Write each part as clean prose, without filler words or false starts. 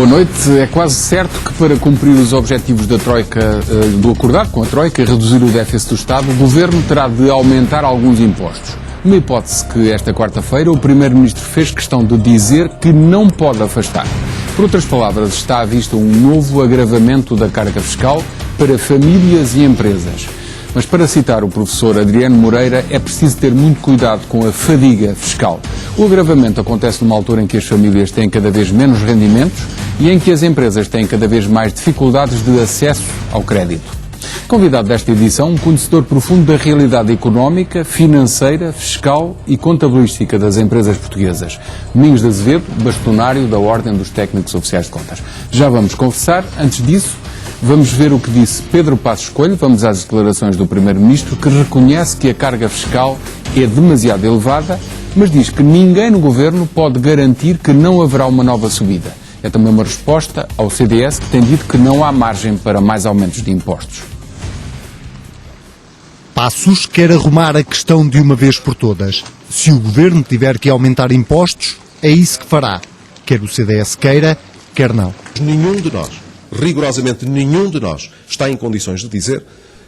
Boa noite. É quase certo que para cumprir os objetivos da Troika, do acordado com a Troika, reduzir o déficit do Estado, o Governo terá de aumentar alguns impostos. Uma hipótese que esta quarta-feira o Primeiro-Ministro fez questão de dizer que não pode afastar. Por outras palavras, está à vista um novo agravamento da carga fiscal para famílias e empresas. Mas, para citar o professor Adriano Moreira, é preciso ter muito cuidado com a fadiga fiscal. O agravamento acontece numa altura em que as famílias têm cada vez menos rendimentos e em que as empresas têm cada vez mais dificuldades de acesso ao crédito. Convidado desta edição, um conhecedor profundo da realidade económica, financeira, fiscal e contabilística das empresas portuguesas. Domingos de Azevedo, bastonário da Ordem dos Técnicos Oficiais de Contas. Já vamos conversar. Antes disso, vamos ver o que disse Pedro Passos Coelho. Vamos às declarações do Primeiro-Ministro, que reconhece que a carga fiscal é demasiado elevada, mas diz que ninguém no Governo pode garantir que não haverá uma nova subida. É também uma resposta ao CDS, que tem dito que não há margem para mais aumentos de impostos. Passos quer arrumar a questão de uma vez por todas. Se o Governo tiver que aumentar impostos, é isso que fará. Quer o CDS queira, quer não. Nenhum de nós, rigorosamente nenhum de nós, está em condições de dizer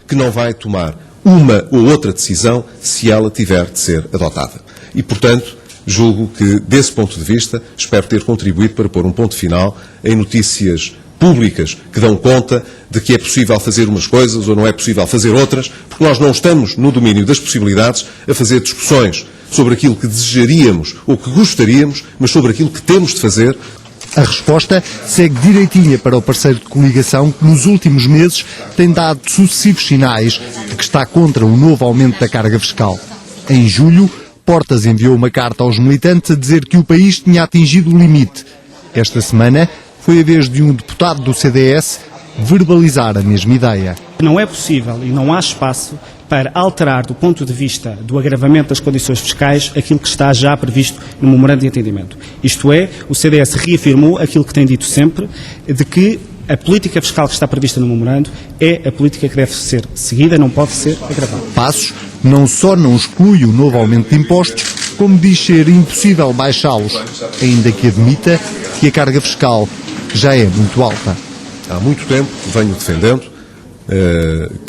que não vai tomar uma ou outra decisão se ela tiver de ser adotada. E, portanto, julgo que, desse ponto de vista, espero ter contribuído para pôr um ponto final em notícias públicas que dão conta de que é possível fazer umas coisas ou não é possível fazer outras, porque nós não estamos no domínio das possibilidades a fazer discussões sobre aquilo que desejaríamos ou que gostaríamos, mas sobre aquilo que temos de fazer. A resposta segue direitinha para o parceiro de coligação que nos últimos meses tem dado sucessivos sinais de que está contra o novo aumento da carga fiscal. Em julho, Portas enviou uma carta aos militantes a dizer que o país tinha atingido o limite. Esta semana foi a vez de um deputado do CDS verbalizar a mesma ideia. Não é possível e não há espaço para alterar, do ponto de vista do agravamento das condições fiscais, aquilo que está já previsto no memorando de entendimento. Isto é, o CDS reafirmou aquilo que tem dito sempre, de que a política fiscal que está prevista no memorando é a política que deve ser seguida, não pode ser agravada. Passos não só não exclui o novo aumento de impostos, como diz ser impossível baixá-los, ainda que admita que a carga fiscal já é muito alta. Há muito tempo venho defendendo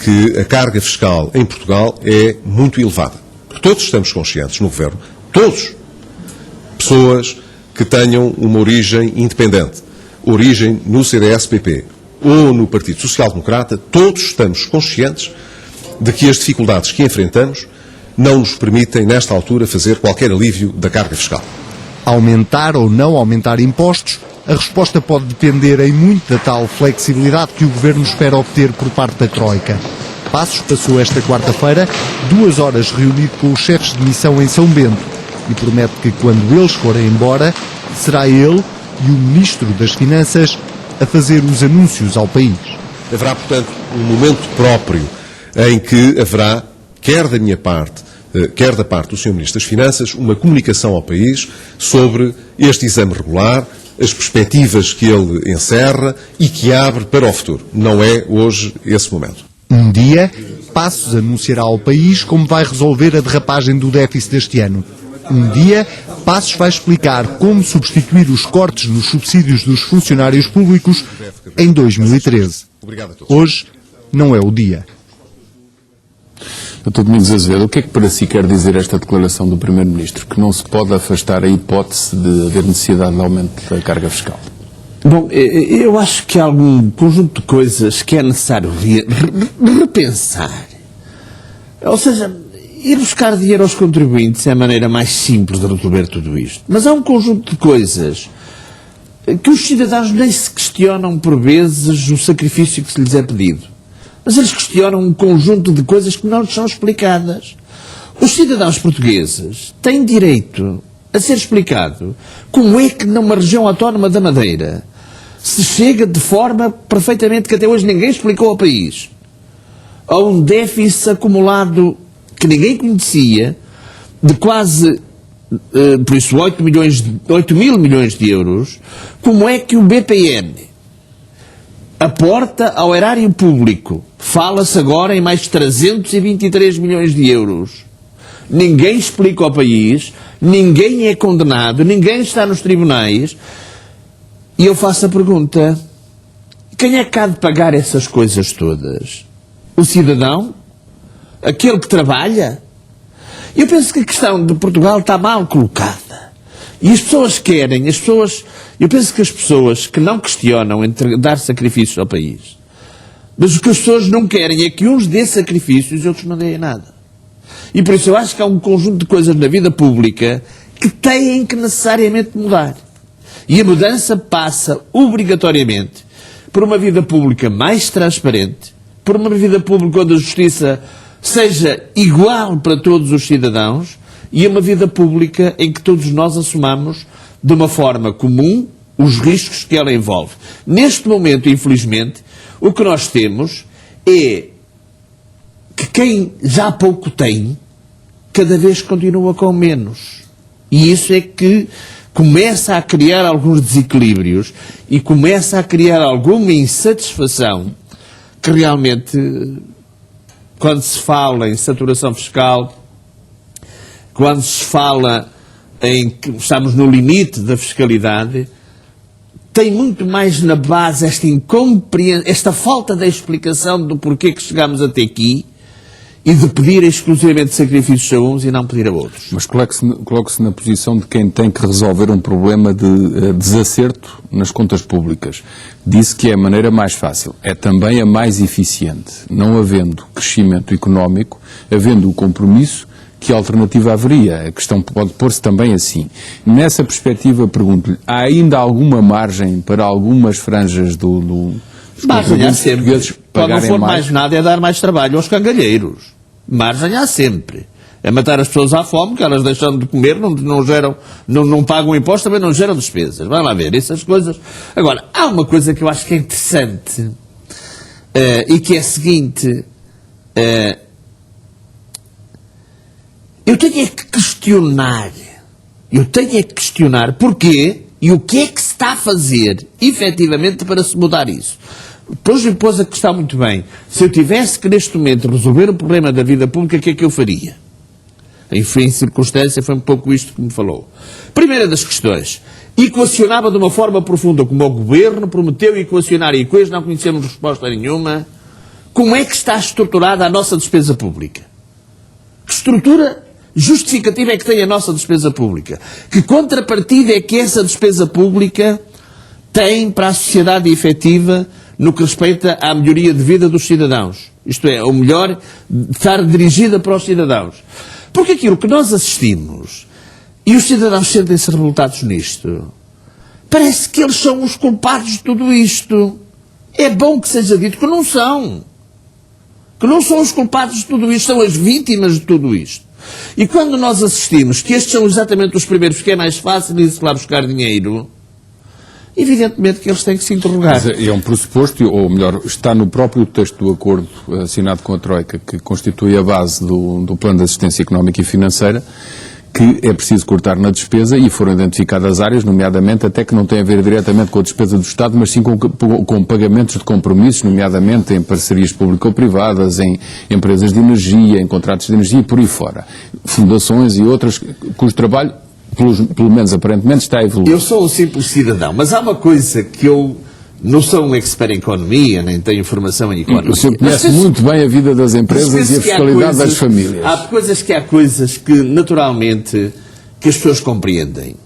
que a carga fiscal em Portugal é muito elevada. Todos estamos conscientes no Governo, todos, pessoas que tenham uma origem independente, origem no CDS-PP ou no Partido Social Democrata, todos estamos conscientes de que as dificuldades que enfrentamos não nos permitem, nesta altura, fazer qualquer alívio da carga fiscal. Aumentar ou não aumentar impostos, a resposta pode depender em muito da tal flexibilidade que o Governo espera obter por parte da Troika. Passos passou esta quarta-feira 2 horas reunido com os chefes de missão em São Bento e promete que, quando eles forem embora, será ele e o Ministro das Finanças a fazer os anúncios ao país. Haverá, portanto, um momento próprio em que haverá, quer da minha parte, quer da parte do Sr. Ministro das Finanças, uma comunicação ao país sobre este exame regular, as perspectivas que ele encerra e que abre para o futuro. Não é hoje esse momento. Um dia, Passos anunciará ao país como vai resolver a derrapagem do déficit deste ano. Um dia, Passos vai explicar como substituir os cortes nos subsídios dos funcionários públicos em 2013. Hoje não é o dia. Dr. Domingos Azevedo, o que é que para si quer dizer esta declaração do Primeiro-Ministro? Que não se pode afastar a hipótese de haver necessidade de aumento da carga fiscal? Bom, eu acho que há algum conjunto de coisas que é necessário repensar. Ou seja, ir buscar dinheiro aos contribuintes é a maneira mais simples de resolver tudo isto. Mas há um conjunto de coisas que os cidadãos nem se questionam por vezes o sacrifício que se lhes é pedido. Mas eles questionam um conjunto de coisas que não lhes são explicadas. Os cidadãos portugueses têm direito a ser explicado como é que numa região autónoma da Madeira se chega de forma perfeitamente que até hoje ninguém explicou ao país a um déficit acumulado que ninguém conhecia de quase, por isso, 8 mil milhões de euros. Como é que o BPN aporta ao erário público? Fala-se agora em mais 323 milhões de euros. Ninguém explica ao país, ninguém é condenado, ninguém está nos tribunais. E eu faço a pergunta, quem é que há de pagar essas coisas todas? O cidadão? Aquele que trabalha? Eu penso que a questão de Portugal está mal colocada. E as pessoas querem, eu penso que as pessoas que não questionam dar sacrifícios ao país, mas o que as pessoas não querem é que uns dêem sacrifícios e outros não deem nada. E por isso eu acho que há um conjunto de coisas na vida pública que têm que necessariamente mudar. E a mudança passa obrigatoriamente por uma vida pública mais transparente, por uma vida pública onde a justiça seja igual para todos os cidadãos e uma vida pública em que todos nós assumamos de uma forma comum os riscos que ela envolve. Neste momento, infelizmente, o que nós temos é que quem já pouco tem, cada vez continua com menos. E isso é que começa a criar alguns desequilíbrios e começa a criar alguma insatisfação que realmente, quando se fala em saturação fiscal, quando se fala em que estamos no limite da fiscalidade, tem muito mais na base esta falta de explicação do porquê que chegamos até aqui e de pedir exclusivamente sacrifícios a uns e não pedir a outros. Mas coloque-se na posição de quem tem que resolver um problema de desacerto nas contas públicas. Disse que é a maneira mais fácil. É também a mais eficiente. Não havendo crescimento económico, havendo o compromisso, que alternativa haveria? A questão pode pôr-se também assim. Nessa perspectiva, pergunto-lhe, há ainda alguma margem para algumas franjas dos contribuintes portugueses Quando não pagarem for mais nada é dar mais trabalho aos cangalheiros. Margem há sempre. É matar as pessoas à fome, que elas deixando de comer, não pagam impostos, também não geram despesas. Vai lá ver essas coisas. Agora, há uma coisa que eu acho que é interessante e que é a seguinte. Eu tenho é que questionar porquê e o que é que se está a fazer efetivamente para se mudar isso. Depois me pôs a questão muito bem. Se eu tivesse que neste momento resolver o problema da vida pública, o que é que eu faria? Em circunstância foi um pouco isto que me falou. Primeira das questões. Equacionava de uma forma profunda, como o Governo prometeu equacionar, e depois não conhecemos resposta nenhuma, como é que está estruturada a nossa despesa pública? Que estrutura justificativa é que tem a nossa despesa pública? Que contrapartida é que essa despesa pública tem para a sociedade efetiva no que respeita à melhoria de vida dos cidadãos? Isto é, ou melhor, estar dirigida para os cidadãos. Porque aquilo que nós assistimos, e os cidadãos sentem-se revoltados nisto, parece que eles são os culpados de tudo isto. É bom que seja dito que não são. Que não são os culpados de tudo isto, são as vítimas de tudo isto. E quando nós assistimos que estes são exatamente os primeiros, porque é mais fácil ir-se lá buscar dinheiro, evidentemente que eles têm que se interrogar. Mas é um pressuposto, ou melhor, está no próprio texto do acordo assinado com a Troika, que constitui a base do Plano de Assistência Económica e Financeira, que é preciso cortar na despesa e foram identificadas áreas, nomeadamente, até que não tem a ver diretamente com a despesa do Estado, mas sim com pagamentos de compromissos, nomeadamente em parcerias público-privadas, em empresas de energia, em contratos de energia e por aí fora. Fundações e outras cujo trabalho, pelo menos aparentemente, está a evoluir. Eu sou um simples cidadão, mas há uma coisa que eu não sou um expert em economia, nem tenho formação em economia. O senhor conhece muito bem a vida das empresas e a fiscalidade das famílias. Há coisas que naturalmente que as pessoas compreendem.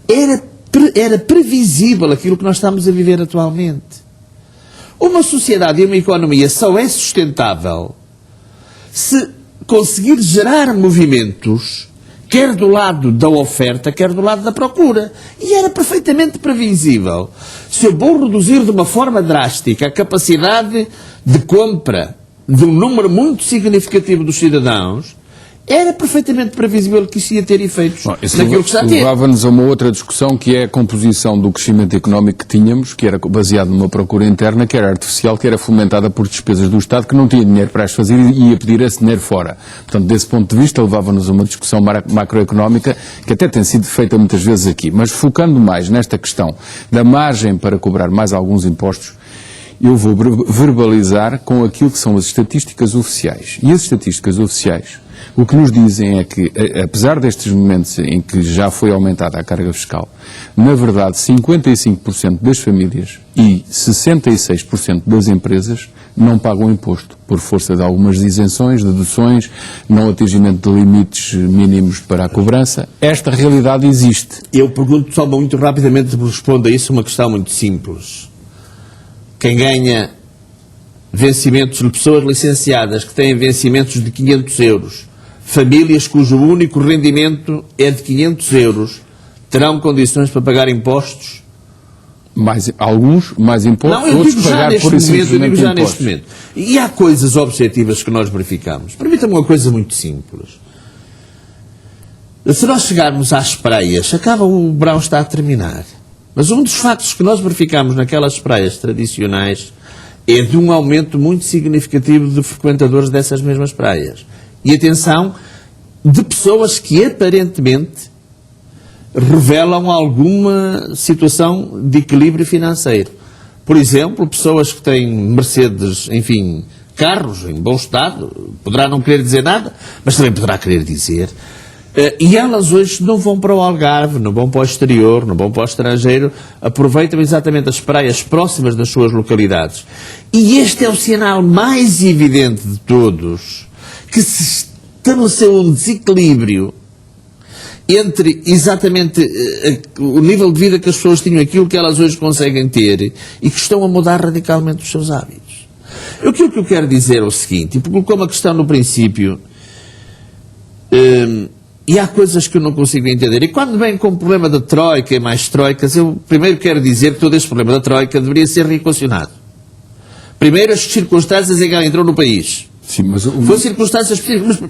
Era previsível aquilo que nós estamos a viver atualmente. Uma sociedade e uma economia só é sustentável se conseguir gerar movimentos, quer do lado da oferta, quer do lado da procura. E era perfeitamente previsível. Se eu vou reduzir de uma forma drástica a capacidade de compra de um número muito significativo dos cidadãos, era perfeitamente previsível que isso ia ter efeitos naquilo que está a ter. Levava-nos a uma outra discussão, que é a composição do crescimento económico que tínhamos, que era baseado numa procura interna, que era artificial, que era fomentada por despesas do Estado, que não tinha dinheiro para as fazer e ia pedir esse dinheiro fora. Portanto, desse ponto de vista, levava-nos a uma discussão macroeconómica, que até tem sido feita muitas vezes aqui. Mas focando mais nesta questão da margem para cobrar mais alguns impostos, eu vou verbalizar com aquilo que são as estatísticas oficiais. E as estatísticas oficiais, o que nos dizem é que, apesar destes momentos em que já foi aumentada a carga fiscal, na verdade 55% das famílias e 66% das empresas não pagam imposto, por força de algumas isenções, deduções, não atingimento de limites mínimos para a cobrança. Esta realidade existe. Eu pergunto só muito rapidamente, respondo a isso uma questão muito simples. Quem ganha vencimentos de pessoas licenciadas que têm vencimentos de 500 euros, famílias cujo único rendimento é de 500 euros, terão condições para pagar impostos? Alguns mais impostos, outros pagar por isso eu digo já neste momento. E há coisas objetivas que nós verificamos. Permita-me uma coisa muito simples. Se nós chegarmos às praias, o verão está a terminar, mas um dos factos que nós verificamos naquelas praias tradicionais é de um aumento muito significativo de frequentadores dessas mesmas praias. E atenção, de pessoas que aparentemente revelam alguma situação de equilíbrio financeiro. Por exemplo, pessoas que têm Mercedes, enfim, carros em bom estado, poderá não querer dizer nada, mas também poderá querer dizer. E elas hoje não vão para o Algarve, não vão para o exterior, não vão para o estrangeiro, aproveitam exatamente as praias próximas das suas localidades. E este é o sinal mais evidente de todos, que se estabeleceu um desequilíbrio entre exatamente o nível de vida que as pessoas tinham, aquilo que elas hoje conseguem ter, e que estão a mudar radicalmente os seus hábitos. Aquilo que eu quero dizer é o seguinte, e colocou uma questão no princípio, e há coisas que eu não consigo entender. E quando vem com o problema da Troika e mais Troicas, eu primeiro quero dizer que todo este problema da Troika deveria ser reequacionado. Primeiro, as circunstâncias em que ela entrou no país. Sim, mas Foi circunstâncias específicas,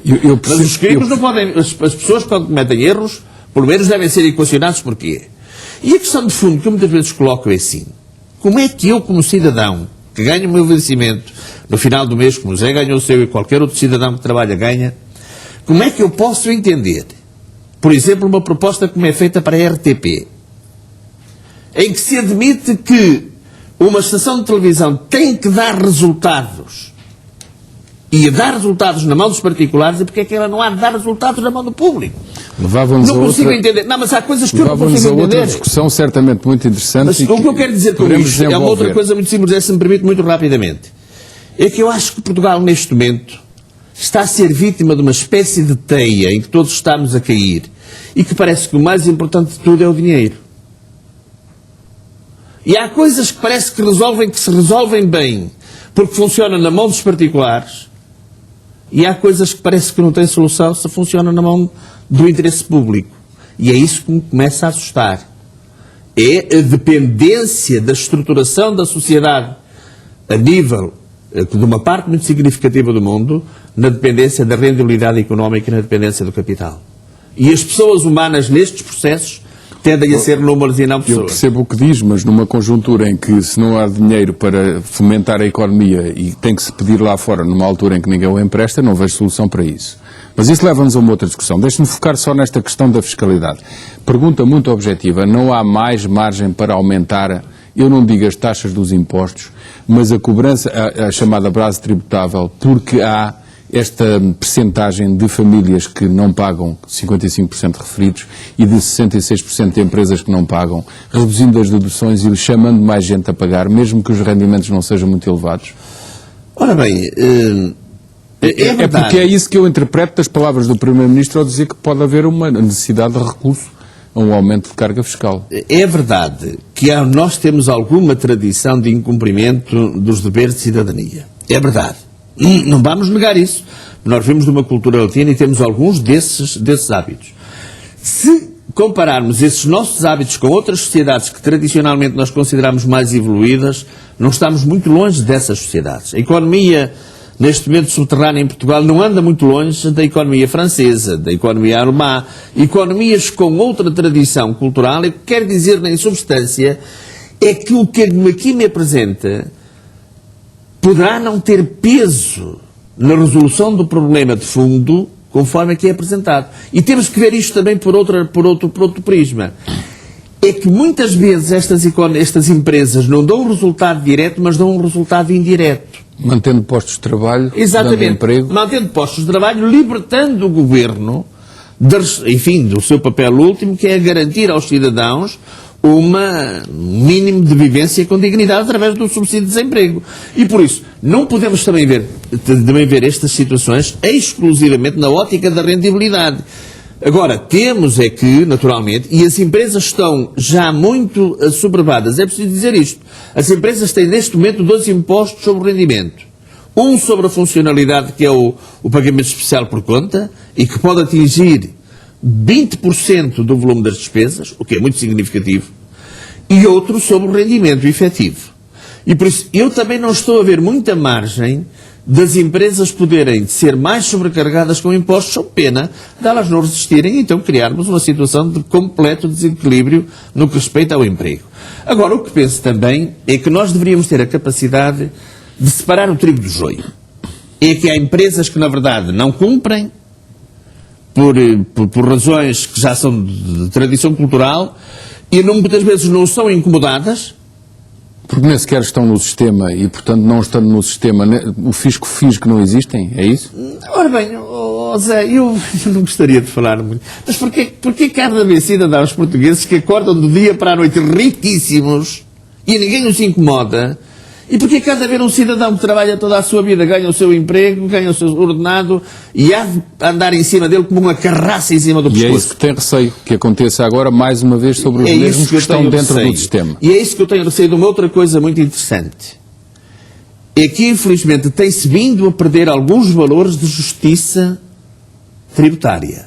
mas os crimes não podem, as pessoas quando cometem erros, pelo menos devem ser equacionados porquê. E a questão de fundo que eu muitas vezes coloco é assim, como é que eu como cidadão, que ganho o meu vencimento no final do mês, como o Zé ganhou o seu e qualquer outro cidadão que trabalha ganha, como é que eu posso entender, por exemplo, uma proposta como é feita para a RTP, em que se admite que uma estação de televisão tem que dar resultados, e a dar resultados na mão dos particulares, e porque é que ela não há de dar resultados na mão do público? Não consigo entender. Não, mas há coisas que eu não consigo entender. Outra discussão certamente muito interessante. Mas o que eu quero dizer com isto é uma outra coisa muito simples, se me permite, muito rapidamente. É que eu acho que Portugal, neste momento, está a ser vítima de uma espécie de teia em que todos estamos a cair, e que parece que o mais importante de tudo é o dinheiro. E há coisas que parece que se resolvem bem, porque funcionam na mão dos particulares, e há coisas que parece que não têm solução se funcionam na mão do interesse público. E é isso que me começa a assustar. É a dependência da estruturação da sociedade a nível de uma parte muito significativa do mundo, na dependência da rendibilidade económica e na dependência do capital. E as pessoas humanas nestes processos tendem a ser números e não pessoas. Eu percebo o que diz, mas numa conjuntura em que se não há dinheiro para fomentar a economia e tem que se pedir lá fora numa altura em que ninguém o empresta, não vejo solução para isso. Mas isso leva-nos a uma outra discussão. Deixe-me focar só nesta questão da fiscalidade. Pergunta muito objetiva, não há mais margem para aumentar, eu não digo as taxas dos impostos, mas a cobrança, a chamada base tributável, porque há esta percentagem de famílias que não pagam 55% referidos e de 66% de empresas que não pagam, reduzindo as deduções e chamando mais gente a pagar, mesmo que os rendimentos não sejam muito elevados? Ora bem, é porque é isso que eu interpreto das palavras do Primeiro-Ministro ao dizer que pode haver uma necessidade de recurso a um aumento de carga fiscal. É verdade que nós temos alguma tradição de incumprimento dos deveres de cidadania. É verdade. Não vamos negar isso. Nós vimos de uma cultura latina e temos alguns desses hábitos. Se compararmos esses nossos hábitos com outras sociedades que tradicionalmente nós consideramos mais evoluídas, não estamos muito longe dessas sociedades. A economia, neste momento subterrânea em Portugal, não anda muito longe da economia francesa, da economia alemã, economias com outra tradição cultural, e o que quer dizer, em substância, é que o que aqui me apresenta poderá não ter peso na resolução do problema de fundo, conforme aqui é apresentado. E temos que ver isto também por outro prisma. é que muitas vezes estas empresas não dão um resultado direto, mas dão um resultado indireto. Mantendo postos de trabalho, dando Exatamente, emprego. mantendo postos de trabalho, libertando o governo, do seu papel último, que é garantir aos cidadãos um mínimo de vivência com dignidade através do subsídio de desemprego. E por isso, não podemos também ver estas situações exclusivamente na ótica da rendibilidade. Agora, temos é que, naturalmente, e as empresas estão já muito assoberbadas, é preciso dizer isto, as empresas têm neste momento 2 impostos sobre o rendimento. Um sobre a funcionalidade, que é o pagamento especial por conta, e que pode atingir 20% do volume das despesas, o que é muito significativo, e outro sobre o rendimento efetivo. E por isso, eu também não estou a ver muita margem das empresas poderem ser mais sobrecarregadas com impostos, sob pena de elas não resistirem e então criarmos uma situação de completo desequilíbrio no que respeita ao emprego. Agora, o que penso também é que nós deveríamos ter a capacidade de separar o trigo do joio. É que há empresas que, na verdade, não cumprem por razões que já são de tradição cultural e muitas vezes não são incomodadas. Porque nem sequer estão no sistema e, portanto, não estando no sistema, o fisco finge que não existem, é isso? Ora bem, Zé, eu não gostaria de falar muito, mas porquê que há de haver cidadãos portugueses que acordam do dia para a noite riquíssimos e ninguém os incomoda? E porquê que há de haver um cidadão que trabalha toda a sua vida, ganha o seu emprego, ganha o seu ordenado e há de andar em cima dele como uma carraça em cima do pescoço? E é isso que tem receio, que aconteça agora mais uma vez sobre os mesmos que estão dentro do sistema. E é isso que eu tenho receio de uma outra coisa muito interessante. É que, infelizmente, tem-se vindo a perder alguns valores de justiça tributária.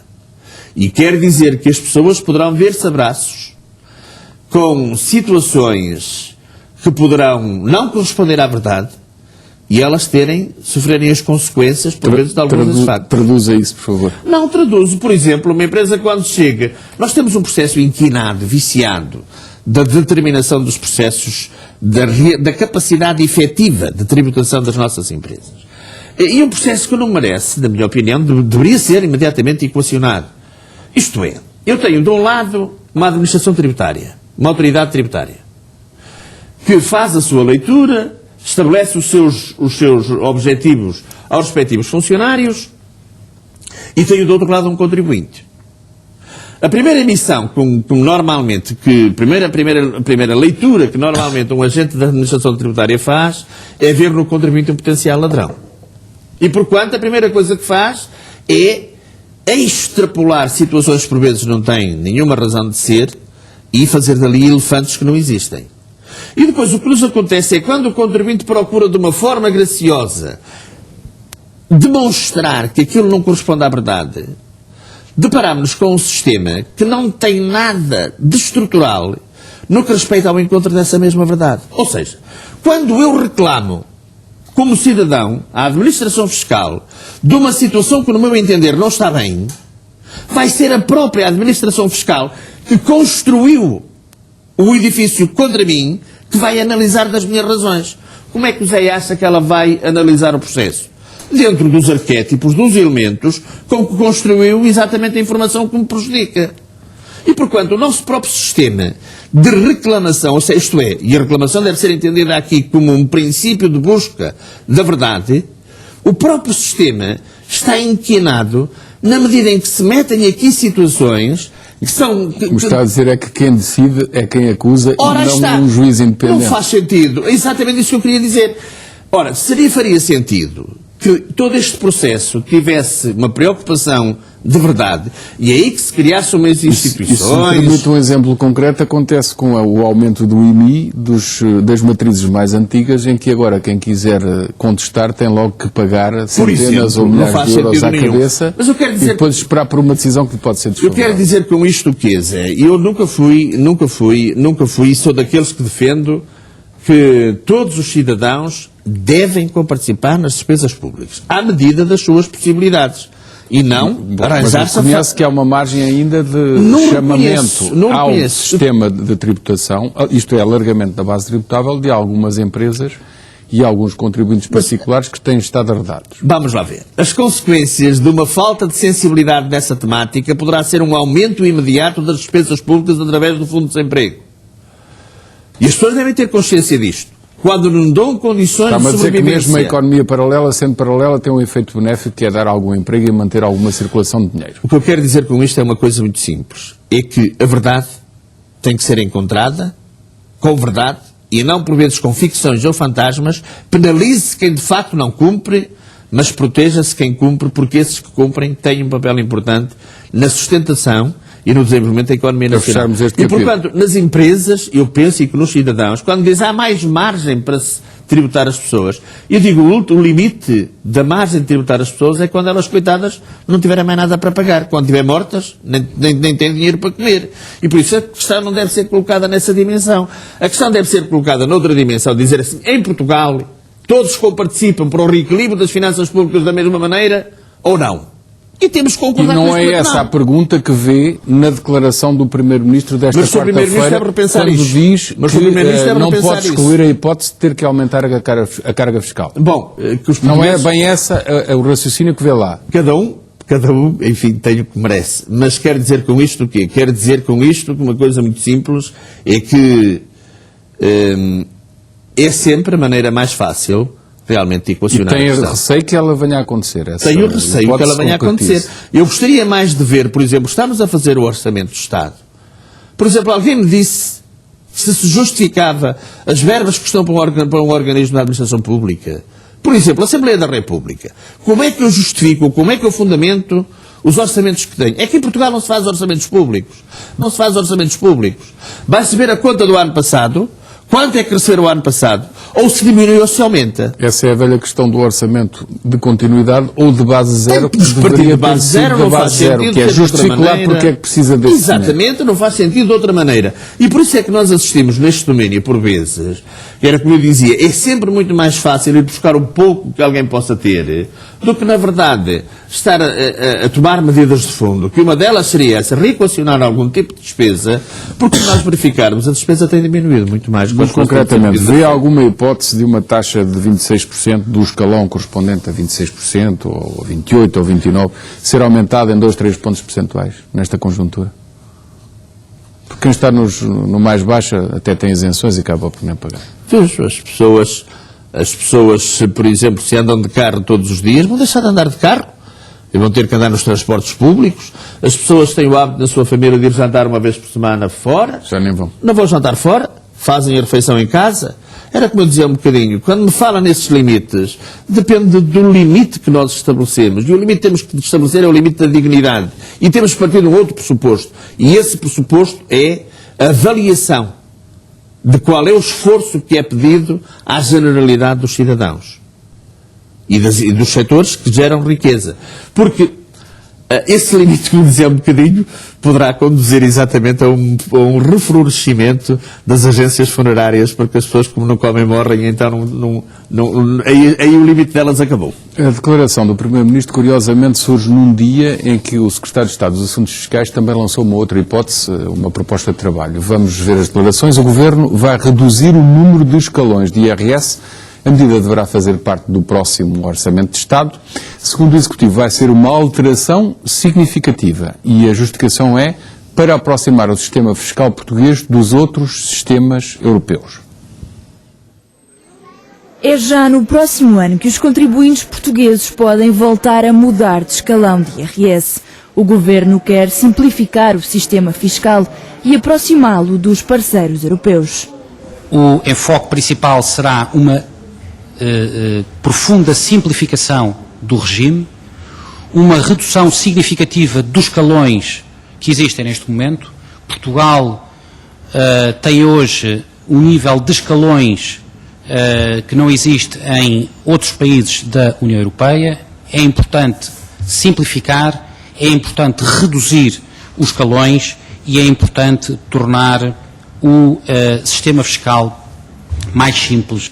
E quer dizer que as pessoas poderão ver-se a braços com situações que poderão não corresponder à verdade e elas sofrerem as consequências, por vezes, de alguns desses factos. Traduza isso, por favor. Não, traduzo. Por exemplo, uma empresa quando chega, nós temos um processo inquinado, viciado, da determinação dos processos, da capacidade efetiva de tributação das nossas empresas. E um processo que não merece, na minha opinião, deveria ser imediatamente equacionado. Isto é, eu tenho de um lado uma administração tributária, uma autoridade tributária, que faz a sua leitura, estabelece os seus objetivos aos respectivos funcionários e tem do outro lado um contribuinte. A primeira emissão, a primeira leitura que normalmente um agente da administração tributária faz é ver no contribuinte um potencial ladrão. E porquanto a primeira coisa que faz é extrapolar situações que por vezes não têm nenhuma razão de ser e fazer dali elefantes que não existem. E depois o que nos acontece é quando o contribuinte procura de uma forma graciosa demonstrar que aquilo não corresponde à verdade, deparamos-nos com um sistema que não tem nada de estrutural no que respeita ao encontro dessa mesma verdade. Ou seja, quando eu reclamo, como cidadão, à administração fiscal, de uma situação que, no meu entender, não está bem, vai ser a própria administração fiscal que construiu o edifício contra mim que vai analisar das minhas razões. Como é que o Zé acha que ela vai analisar o processo? Dentro dos arquétipos, dos elementos com que construiu exatamente a informação que me prejudica. E, porquanto, o nosso próprio sistema de reclamação, ou seja, isto é, e a reclamação deve ser entendida aqui como um princípio de busca da verdade, o próprio sistema está inquinado na medida em que se metem aqui situações que são... O que está a dizer é que quem decide é quem acusa e não um juiz independente. Não faz sentido. É exatamente isso que eu queria dizer. Ora, faria sentido que todo este processo tivesse uma preocupação de verdade e é aí que se criasse umas instituições... Isso me permite um exemplo concreto, acontece com o aumento do IMI das matrizes mais antigas, em que agora quem quiser contestar tem logo que pagar centenas ou milhares de euros à cabeça. Mas eu quero dizer, e depois esperar por uma decisão que pode ser desfavorável. Eu quero dizer com isto o quê, Zé? Eu nunca fui, sou daqueles que defendo que todos os cidadãos devem participar nas despesas públicas, à medida das suas possibilidades. E não arranjar-se... Mas reconhece que há uma margem ainda de chamamento ao sistema de tributação, isto é, alargamento da base tributável de algumas empresas e alguns contribuintes particulares que têm estado arredados. Vamos lá ver. As consequências de uma falta de sensibilidade dessa temática poderá ser um aumento imediato das despesas públicas através do Fundo de Desemprego. E as pessoas devem ter consciência disto. Quando não dão condições Está-me de a dizer que sobrevivência... mesmo a economia paralela, sendo paralela, tem um efeito benéfico que é dar algum emprego e manter alguma circulação de dinheiro. O que eu quero dizer com isto é uma coisa muito simples. É que a verdade tem que ser encontrada com verdade e não por vezes com ficções ou fantasmas. Penalize quem de facto não cumpre, mas proteja-se quem cumpre, porque esses que cumprem têm um papel importante na sustentação e no desenvolvimento da economia nacional. E, portanto, nas empresas, eu penso, e que nos cidadãos, quando diz há mais margem para se tributar as pessoas, eu digo o limite da margem de tributar as pessoas é quando elas, coitadas, não tiverem mais nada para pagar. Quando estiverem mortas, nem têm dinheiro para comer. E por isso a questão não deve ser colocada nessa dimensão. A questão deve ser colocada noutra dimensão, dizer assim, em Portugal, todos participam para o reequilíbrio das finanças públicas da mesma maneira, ou não? E temos que concordar com E isso. não é essa a pergunta que vê na declaração do Primeiro-Ministro desta quarta-feira, quando diz que não pode excluir a hipótese de ter que aumentar a carga fiscal. Bom, que os não é bem essa o raciocínio que vê lá. Cada um, enfim, tem o que merece. Mas quer dizer com isto o quê? Quer dizer com isto que uma coisa muito simples é que é sempre a maneira mais fácil realmente de equacionar a questão. E tem receio que ela venha a acontecer. Tenho receio que ela venha a acontecer. Eu gostaria mais de ver, por exemplo, estamos a fazer o Orçamento do Estado. Por exemplo, alguém me disse se justificava as verbas que estão para um organismo da administração pública. Por exemplo, a Assembleia da República. Como é que eu justifico, como é que eu fundamento os orçamentos que tenho? É que em Portugal não se faz orçamentos públicos. Não se faz orçamentos públicos. Vai-se ver a conta do ano passado. Quanto é que receberam o ano passado? Ou se diminui ou se aumenta? Essa é a velha questão do orçamento de continuidade ou de base zero, que deveria de base zero, não faz sentido, que é justificar porque é que precisa desse Exatamente, dinheiro. Não faz sentido de outra maneira. E por isso é que nós assistimos neste domínio, por vezes, que era como eu dizia, é sempre muito mais fácil ir buscar um pouco que alguém possa ter, do que, na verdade, estar a tomar medidas de fundo, que uma delas seria essa, reequacionar algum tipo de despesa, porque se nós verificarmos, a despesa tem diminuído muito mais. Mas concretamente, vê alguma hipótese de uma taxa de 26% do escalão correspondente a 26%, ou 28% ou 29%, ser aumentada em 2, 3 pontos percentuais nesta conjuntura? Porque quem está no mais baixo até tem isenções e acaba por nem pagar. As pessoas, por exemplo, se andam de carro todos os dias, vão deixar de andar de carro e vão ter que andar nos transportes públicos. As pessoas têm o hábito na sua família de ir jantar uma vez por semana fora. Já nem vão. Não vão jantar fora, fazem a refeição em casa. Era como eu dizia um bocadinho, quando me fala nesses limites, depende do limite que nós estabelecemos. E o limite que temos que estabelecer é o limite da dignidade. E temos que partir de um outro pressuposto. E esse pressuposto é a avaliação de qual é o esforço que é pedido à generalidade dos cidadãos e dos setores que geram riqueza. Porque esse limite, como dizia um bocadinho, poderá conduzir exatamente a um reflorescimento das agências funerárias, porque as pessoas, como não comem, morrem, então aí o limite delas acabou. A declaração do Primeiro-Ministro, curiosamente, surge num dia em que o Secretário de Estado dos Assuntos Fiscais também lançou uma outra hipótese, uma proposta de trabalho. Vamos ver as declarações. O Governo vai reduzir o número de escalões de IRS. A medida deverá fazer parte do próximo Orçamento de Estado. Segundo o Executivo, vai ser uma alteração significativa e a justificação é para aproximar o sistema fiscal português dos outros sistemas europeus. É já no próximo ano que os contribuintes portugueses podem voltar a mudar de escalão de IRS. O Governo quer simplificar o sistema fiscal e aproximá-lo dos parceiros europeus. O enfoque principal será uma profunda simplificação do regime, uma redução significativa dos escalões que existem neste momento. Portugal tem hoje um nível de escalões que não existe em outros países da União Europeia. É importante simplificar, é importante reduzir os escalões e é importante tornar o sistema fiscal mais simples.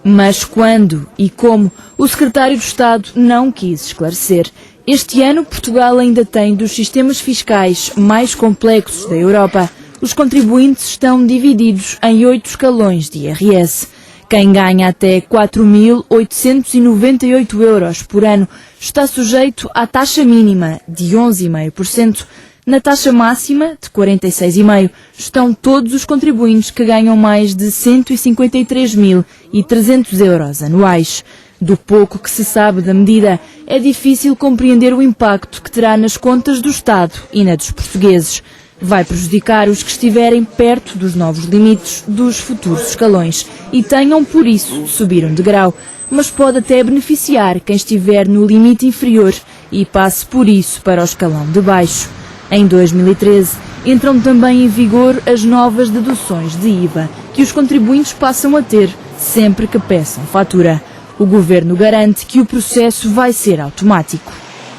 Mas quando e como, o Secretário de Estado não quis esclarecer. Este ano, Portugal ainda tem dos sistemas fiscais mais complexos da Europa. Os contribuintes estão divididos em 8 escalões de IRS. Quem ganha até 4.898 euros por ano está sujeito à taxa mínima de 11,5%. Na taxa máxima, de 46,5%, estão todos os contribuintes que ganham mais de 153.300 euros anuais. Do pouco que se sabe da medida, é difícil compreender o impacto que terá nas contas do Estado e na dos portugueses. Vai prejudicar os que estiverem perto dos novos limites dos futuros escalões e tenham, por isso, de subir um degrau, mas pode até beneficiar quem estiver no limite inferior e passe, por isso, para o escalão de baixo. Em 2013, entram também em vigor as novas deduções de IVA, que os contribuintes passam a ter sempre que peçam fatura. O Governo garante que o processo vai ser automático.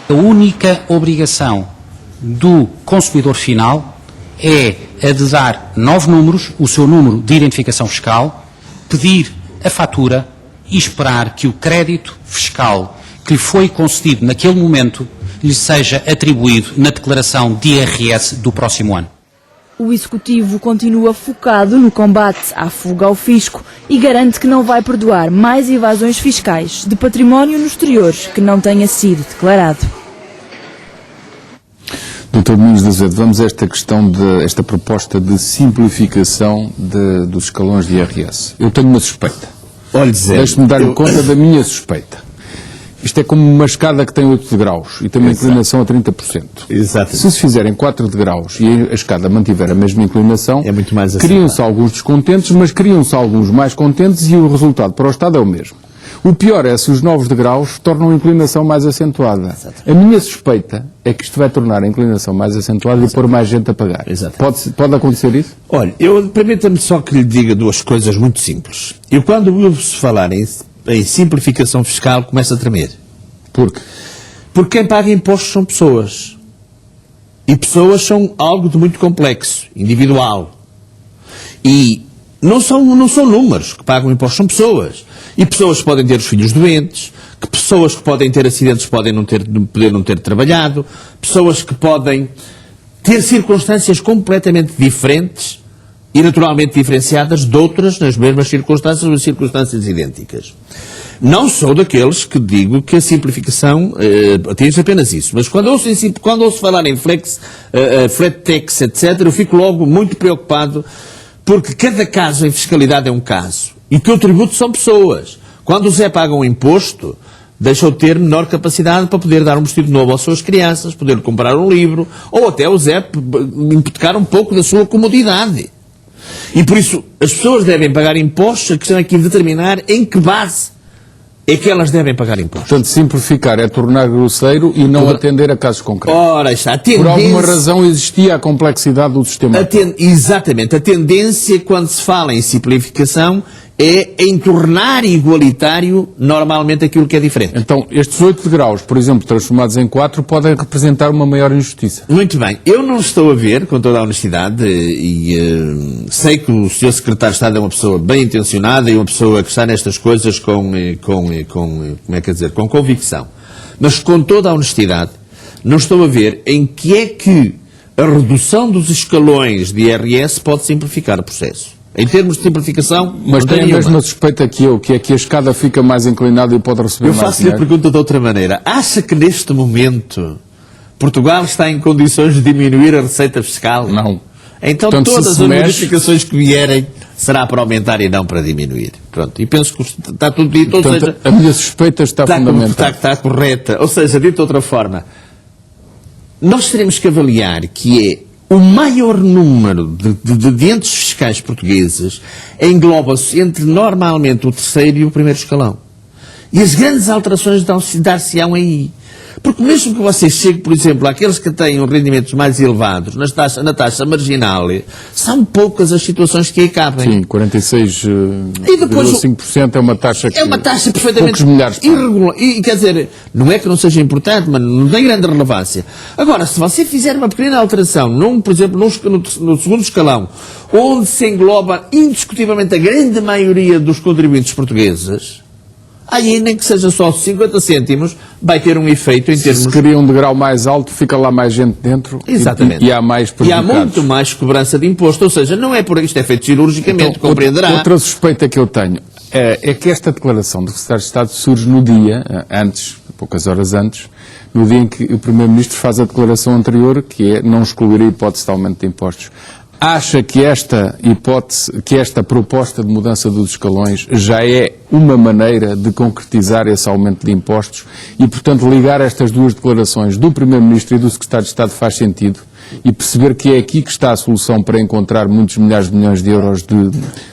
A única obrigação do consumidor final é a de dar 9 números, o seu número de identificação fiscal, pedir a fatura e esperar que o crédito fiscal que lhe foi concedido naquele momento lhe seja atribuído na declaração de IRS do próximo ano. O Executivo continua focado no combate à fuga ao fisco e garante que não vai perdoar mais evasões fiscais de património no exterior que não tenha sido declarado. Dr. Domingos de Azevedo, vamos a esta questão esta proposta de simplificação dos escalões de IRS. Eu tenho uma suspeita. Olhe, Zé, Deixe-me dar-lhe conta da minha suspeita. Isto é como uma escada que tem 8 degraus e tem uma inclinação a 30%. Exato. Se fizerem 4 degraus e a escada mantiver a mesma inclinação, É muito mais criam-se alguns descontentes, mas criam-se alguns mais contentes e o resultado para o Estado é o mesmo. O pior é se os novos degraus tornam a inclinação mais acentuada. A minha suspeita é que isto vai tornar a inclinação mais acentuada e pôr mais gente a pagar. Pode acontecer isso? Olha, permita-me só que lhe diga duas coisas muito simples. Eu, quando ouço falar em simplificação fiscal, começo a tremer. Por quê? Porque quem paga impostos são pessoas. E pessoas são algo de muito complexo, individual. E não são números que pagam impostos, são pessoas. E pessoas que podem ter os filhos doentes, que pessoas que podem ter acidentes podem poder não ter trabalhado, pessoas que podem ter circunstâncias completamente diferentes e naturalmente diferenciadas de outras nas mesmas circunstâncias ou circunstâncias idênticas. Não sou daqueles que digo que a simplificação atinge apenas isso, mas quando ouço falar em flat tax, etc., eu fico logo muito preocupado, porque cada caso em fiscalidade é um caso, e que o tributo são pessoas. Quando o Zé paga um imposto, deixa de ter menor capacidade para poder dar um vestido novo às suas crianças, poder comprar um livro, ou até o Zé hipotecar um pouco da sua comodidade. E por isso, as pessoas devem pagar impostos, a questão é aqui determinar em que base é que elas devem pagar impostos. Portanto, simplificar é tornar grosseiro e não atender a casos concretos. Ora, está a tendência... Por alguma razão existia a complexidade do sistema. Exatamente. A tendência, quando se fala em simplificação, é em tornar igualitário normalmente aquilo que é diferente. Então, estes 8 degraus, por exemplo, transformados em 4, podem representar uma maior injustiça. Muito bem. Eu não estou a ver, com toda a honestidade, e sei que o Sr. Secretário de Estado é uma pessoa bem intencionada e uma pessoa que está nestas coisas com convicção. Mas com toda a honestidade, não estou a ver em que é que a redução dos escalões de IRS pode simplificar o processo. Em termos de simplificação, mas tem a mesma suspeita que eu, que é que a escada fica mais inclinada e pode receber mais dinheiro. Eu faço-lhe a pergunta de outra maneira. Acha que neste momento Portugal está em condições de diminuir a receita fiscal? Não. Então portanto, todas as modificações que vierem será para aumentar e não para diminuir. Pronto. E penso que está tudo dito. Portanto, ou seja, a minha suspeita está fundamentada. Está correta. Ou seja, dito de outra forma, nós teremos que avaliar que é o maior número de entes fiscais portugueses engloba-se entre normalmente o terceiro e o primeiro escalão. E as grandes alterações dar-se-ão aí. Porque mesmo que você chegue, por exemplo, àqueles que têm rendimentos mais elevados na taxa marginal, são poucas as situações que aí cabem. Sim, 46,5% é uma taxa que... É uma taxa perfeitamente irregular. E quer dizer, não é que não seja importante, mas não tem grande relevância. Agora, se você fizer uma pequena alteração, por exemplo, no segundo escalão, onde se engloba indiscutivelmente a grande maioria dos contribuintes portugueses, aí, nem que seja só 50 cêntimos, vai ter um efeito em termos... Se queria um degrau mais alto, fica lá mais gente dentro. Exatamente. E há mais prejudicados. E há muito mais cobrança de imposto. Ou seja, não é por isto é feito cirurgicamente, então, compreenderá. Outra suspeita que eu tenho. É que esta declaração do Secretário de Estado surge no dia, poucas horas antes, no dia em que o Primeiro-Ministro faz a declaração anterior, que é não excluir a hipótese de aumento de impostos. Acha que esta proposta de mudança dos escalões já é uma maneira de concretizar esse aumento de impostos e, portanto, ligar estas duas declarações do Primeiro-Ministro e do Secretário de Estado faz sentido? E perceber que é aqui que está a solução para encontrar muitos milhares de milhões de euros de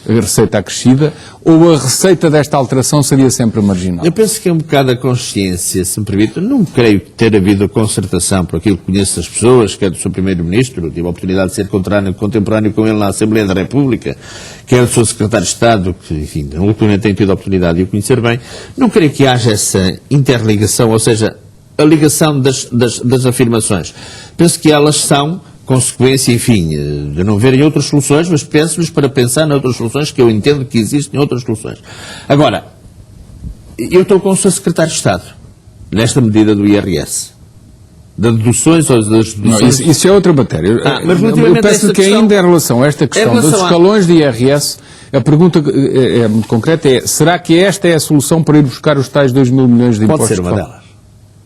receita acrescida, ou a receita desta alteração seria sempre marginal? Eu penso que é um bocado a consciência, se me permite. Não creio ter havido concertação, por aquilo que conheço das pessoas, quer do seu Primeiro-Ministro, tive a oportunidade de ser contemporâneo com ele na Assembleia da República, quer do seu Secretário de Estado, que, enfim, ultimamente tenho tido a oportunidade de o conhecer bem. Não creio que haja essa interligação, ou seja, a ligação das afirmações. Penso que elas são consequência, enfim, de não verem outras soluções, mas peço-lhes para pensar noutras soluções, que eu entendo que existem outras soluções. Agora, eu estou com o Sr. Secretário de Estado, nesta medida do IRS. Das deduções ou das deduções... Não, isso é outra matéria. Mas eu peço que ainda em relação a esta questão dos escalões de IRS, a pergunta é muito concreta é, será que esta é a solução para ir buscar os tais 2 mil milhões de impostos? Pode ser uma delas.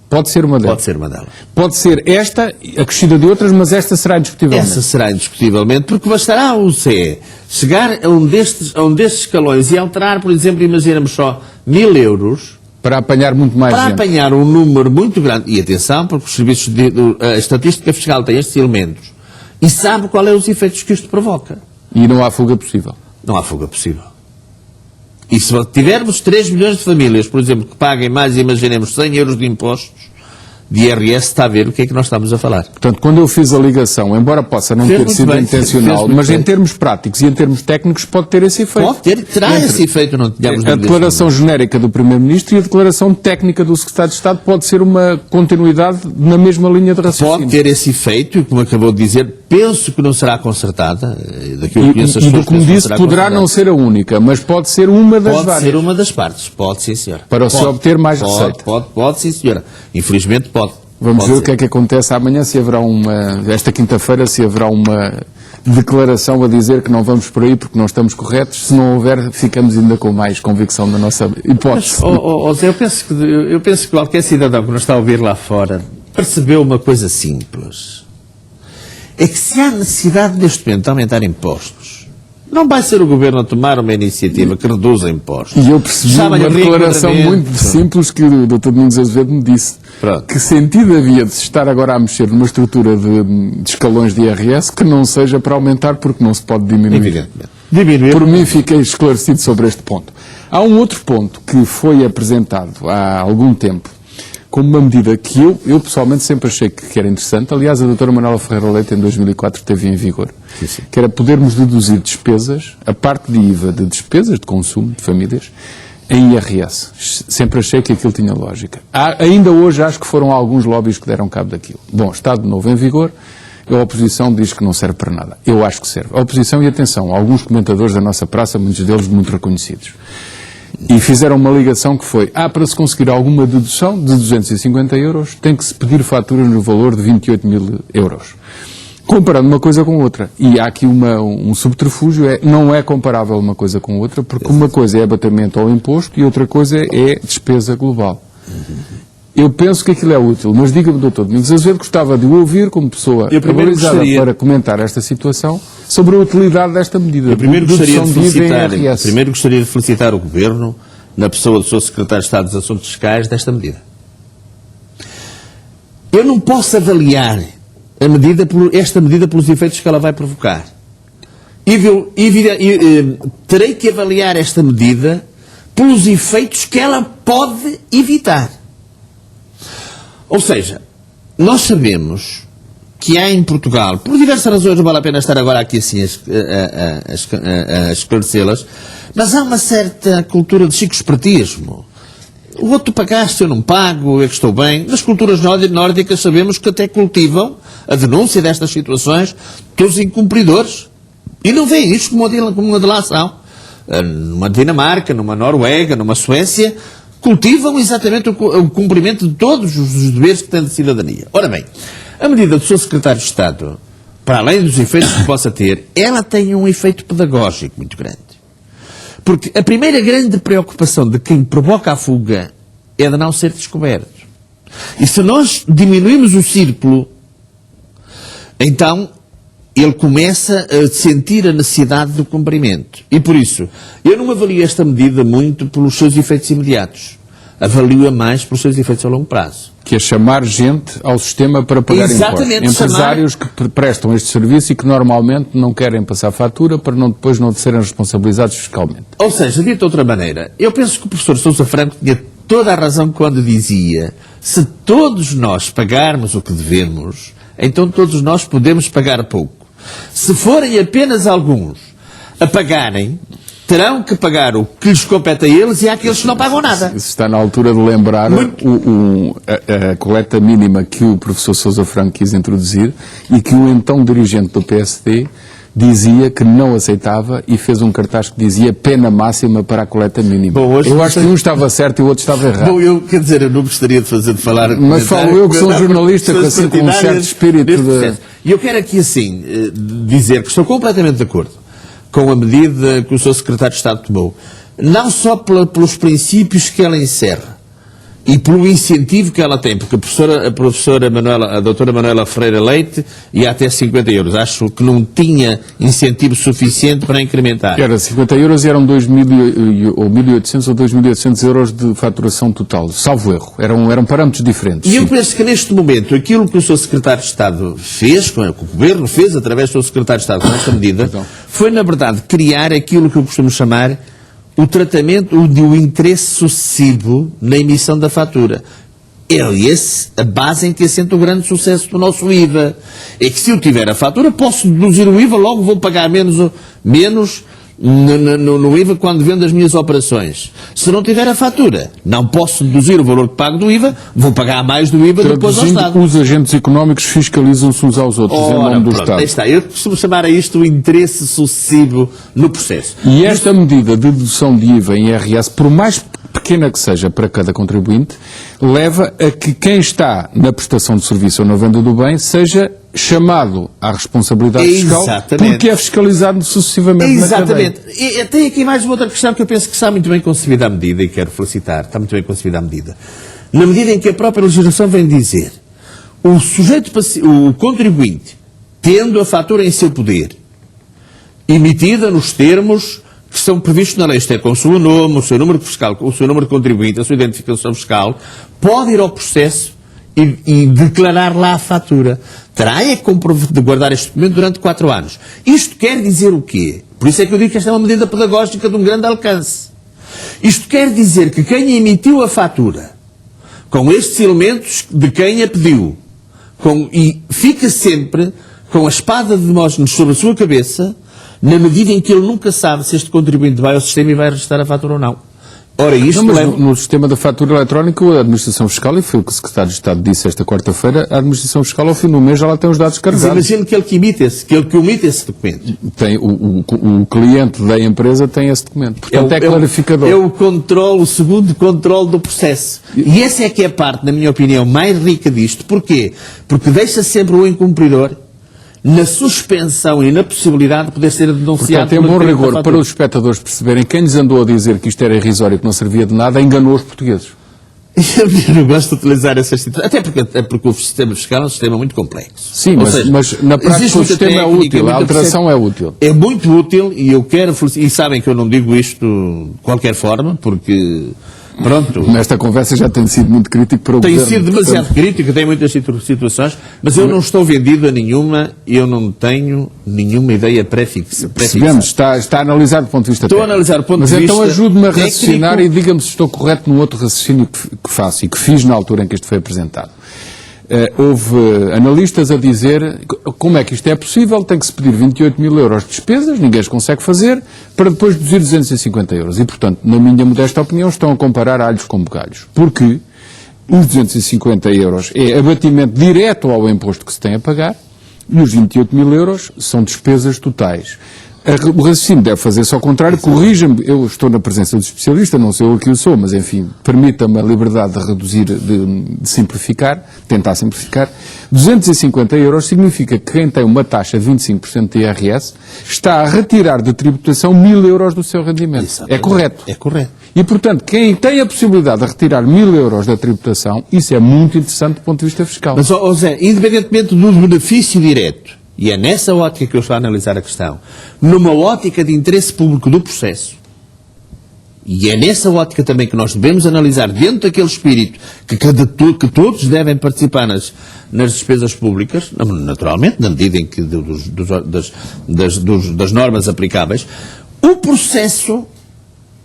Pode ser uma delas. Pode ser uma delas. Pode ser esta, acrescida de outras, mas esta será indiscutivelmente. Essa será indiscutivelmente, porque bastará o CE chegar a um destes escalões e alterar, por exemplo, imaginamos só 1.000 euros... Para apanhar muito mais Para gente. apanhar um número muito grande. E atenção, porque os serviços a estatística fiscal tem estes elementos e sabe qual é os efeitos que isto provoca. E não há fuga possível. Não há fuga possível. E se tivermos 3 milhões de famílias, por exemplo, que paguem mais, imaginemos, 100 euros de impostos, de IRS, está a ver o que é que nós estamos a falar. Portanto, quando eu fiz a ligação, embora possa não ter sido intencional, mas em termos práticos e em termos técnicos pode ter esse efeito. Pode ter, terá esse efeito, não tínhamos a declaração genérica do Primeiro-Ministro e a declaração técnica do Secretário de Estado pode ser uma continuidade na mesma linha de raciocínio. Pode ter esse efeito, e como acabou de dizer, penso que não será consertada. E do que me disse, poderá não ser a única, mas pode ser uma das várias. Pode ser uma das partes, pode sim, senhora. Para se obter mais receita. Pode sim, senhora. Infelizmente pode. Vamos ver o que é que acontece amanhã, se haverá esta quinta-feira, se haverá uma declaração a dizer que não vamos por aí porque não estamos corretos. Se não houver, ficamos ainda com mais convicção na nossa hipótese. Mas, Zé, eu penso que qualquer cidadão que nos está a ouvir lá fora percebeu uma coisa simples. É que se há necessidade neste momento de aumentar impostos, não vai ser o Governo a tomar uma iniciativa que reduza impostos. E eu percebi uma declaração muito simples que o Dr. Domingos Azevedo me disse. Pronto. Que sentido havia de se estar agora a mexer numa estrutura de escalões de IRS que não seja para aumentar porque não se pode diminuir. Evidentemente. Por mim fiquei esclarecido sobre este ponto. Há um outro ponto que foi apresentado há algum tempo como uma medida que eu pessoalmente sempre achei que era interessante. Aliás, a doutora Manuela Ferreira Leite em 2004 teve em vigor. Sim. Que era podermos deduzir despesas, a parte de IVA de despesas de consumo de famílias, em IRS. Sempre achei que aquilo tinha lógica. Ainda hoje acho que foram alguns lobbies que deram cabo daquilo. Bom, está de novo em vigor, a oposição diz que não serve para nada. Eu acho que serve. A oposição, e atenção, alguns comentadores da nossa praça, muitos deles muito reconhecidos, e fizeram uma ligação que foi, para se conseguir alguma dedução de 250 euros, tem que se pedir faturas no valor de 28 mil euros. Comparando uma coisa com outra. E há aqui um subterfúgio, não é comparável uma coisa com outra, porque uma coisa é abatimento ao imposto e outra coisa é despesa global. Eu penso que aquilo é útil, mas diga-me, Dr. Domingos Azevedo, gostava de o ouvir como pessoa habilitada para comentar esta situação sobre a utilidade desta medida. Eu primeiro gostaria de felicitar o Governo, na pessoa do Sr. Secretário de Estado dos Assuntos Fiscais, desta medida. Eu não posso avaliar esta medida pelos efeitos que ela vai provocar. Terei que avaliar esta medida pelos efeitos que ela pode evitar. Ou seja, nós sabemos que há em Portugal, por diversas razões, não vale a pena estar agora aqui assim a esclarecê-las, mas há uma certa cultura de chico-espertismo. O outro pagaste, eu não pago, eu que estou bem. Nas culturas nórdicas sabemos que até cultivam a denúncia destas situações dos incumpridores. E não veem isto como uma delação. Numa Dinamarca, numa Noruega, numa Suécia, cultivam exatamente o cumprimento de todos os deveres que têm de cidadania. Ora bem, a medida do Sr. Secretário de Estado, para além dos efeitos que possa ter, ela tem um efeito pedagógico muito grande. Porque a primeira grande preocupação de quem provoca a fuga é de não ser descoberto. E se nós diminuímos o círculo, então ele começa a sentir a necessidade do cumprimento. E por isso, eu não avalio esta medida muito pelos seus efeitos imediatos. Avalio-a mais pelos seus efeitos a longo prazo. Que é chamar gente ao sistema para pagar Exatamente, impostos. Empresários que prestam este serviço e que normalmente não querem passar fatura para depois não serem responsabilizados fiscalmente. Ou seja, dito de outra maneira, eu penso que o professor Sousa Franco tinha toda a razão quando dizia: se todos nós pagarmos o que devemos, então todos nós podemos pagar pouco. Se forem apenas alguns a pagarem, terão que pagar o que lhes compete a eles e há aqueles que não pagam nada. Isso está na altura de lembrar a coleta mínima que o professor Sousa Franco quis introduzir e que o então dirigente do PSD dizia que não aceitava e fez um cartaz que dizia pena máxima para a coleta mínima. Bom, hoje eu acho que um estava certo e o outro estava errado. Bom, eu não gostaria de falar... Mas falo eu que sou jornalista assim, com um certo espírito de... E eu quero aqui assim dizer que estou completamente de acordo com a medida que o Sr. Secretário de Estado tomou. Não só pelos princípios que ela encerra e pelo incentivo que ela tem, porque a doutora Manuela Ferreira Leite ia até 50 euros. Acho que não tinha incentivo suficiente para incrementar. Era 50 euros e eram 2.000 ou 1.800 ou 2.800 euros de faturação total, salvo erro. Eram parâmetros diferentes. E eu penso que neste momento aquilo que o Sr. Secretário de Estado fez, que o Governo fez através do Sr. Secretário de Estado com esta medida, foi na verdade criar aquilo que eu costumo chamar o tratamento do interesse sucessivo na emissão da fatura. É a base em que assenta o grande sucesso do nosso IVA. É que se eu tiver a fatura, posso deduzir o IVA, logo vou pagar menos no IVA quando vendo as minhas operações. Se não tiver a fatura, não posso deduzir o valor que pago do IVA, vou pagar mais do IVA depois ao Estado. Os agentes económicos fiscalizam-se uns aos outros em nome do Estado. Aí está. Eu costumo chamar a isto o interesse sucessivo no processo. E esta medida de dedução de IVA em IRS, por mais pequena que seja para cada contribuinte, leva a que quem está na prestação de serviço ou na venda do bem seja chamado à responsabilidade fiscal porque é fiscalizado sucessivamente na cadeia. E tem aqui mais uma outra questão que eu penso que está muito bem concebida a medida e quero felicitar. Está muito bem concebida a medida. Na medida em que a própria legislação vem dizer o contribuinte, tendo a fatura em seu poder, emitida nos termos que são previstos na lei, isto é, com o seu nome, o seu número fiscal, o seu número de contribuinte, a sua identificação fiscal, pode ir ao processo e declarar lá a fatura. Terá é de guardar este documento durante 4 anos. Isto quer dizer o quê? Por isso é que eu digo que esta é uma medida pedagógica de um grande alcance. Isto quer dizer que quem emitiu a fatura, com estes elementos de quem a pediu, e fica sempre com a espada de Demóstenes sobre a sua cabeça, na medida em que ele nunca sabe se este contribuinte vai ao sistema e vai registrar a fatura ou não. Ora, isto no sistema da fatura eletrónica, a Administração Fiscal, e foi o que o Secretário de Estado disse esta quarta-feira, a Administração Fiscal ao fim do mês já lá tem os dados carregados. Mas imagino que ele que omite esse documento. Tem, o cliente da empresa tem esse documento. Portanto, é clarificador. É o segundo controle do processo. E essa é que é a parte, na minha opinião, mais rica disto. Porquê? Porque deixa sempre o incumpridor na suspensão e na possibilidade de poder ser denunciado. Portanto, tem bom rigor para os espectadores perceberem quem lhes andou a dizer que isto era irrisório e que não servia de nada, enganou os portugueses. Eu não gosto de utilizar essas situações, até porque o sistema fiscal é um sistema muito complexo. Sim, mas na prática o sistema é útil, a alteração é útil. É muito útil e eu quero, e sabem que eu não digo isto de qualquer forma, porque... Pronto. Nesta conversa já tem sido muito crítico para o governo. Tem sido demasiado crítico, tem muitas situações, mas eu não estou vendido a nenhuma, eu não tenho nenhuma ideia pré-fixa. Percebemos, está analisado do ponto de vista técnico. Estou a analisar do ponto de vista técnico. Mas então ajude-me a raciocinar e diga-me se estou correto no outro raciocínio que faço e que fiz na altura em que isto foi apresentado. Houve analistas a dizer como é que isto é possível, tem que se pedir 28 mil euros de despesas, ninguém as consegue fazer, para depois deduzir 250 euros. E, portanto, na minha modesta opinião, estão a comparar alhos com bugalhos. Porque os 250 euros é abatimento direto ao imposto que se tem a pagar e os 28 mil euros são despesas totais. O raciocínio deve fazer-se ao contrário, corrija-me, eu estou na presença do especialista, não sei eu que o sou, mas enfim, permita-me a liberdade de reduzir, de simplificar, tentar simplificar. 250 euros significa que quem tem uma taxa de 25% de IRS está a retirar de tributação 1.000 euros do seu rendimento. Exatamente. É correto? É correto. E, portanto, quem tem a possibilidade de retirar 1.000 euros da tributação, isso é muito interessante do ponto de vista fiscal. Mas, Zé, independentemente do benefício direto, e é nessa ótica que eu estou a analisar a questão, numa ótica de interesse público do processo, e é nessa ótica também que nós devemos analisar, dentro daquele espírito que todos devem participar nas despesas públicas, naturalmente, na medida em que das normas aplicáveis, o processo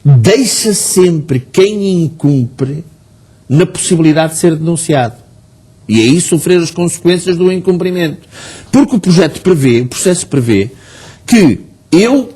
deixa sempre quem incumpre na possibilidade de ser denunciado. E aí sofrer as consequências do incumprimento. Porque o processo prevê que eu,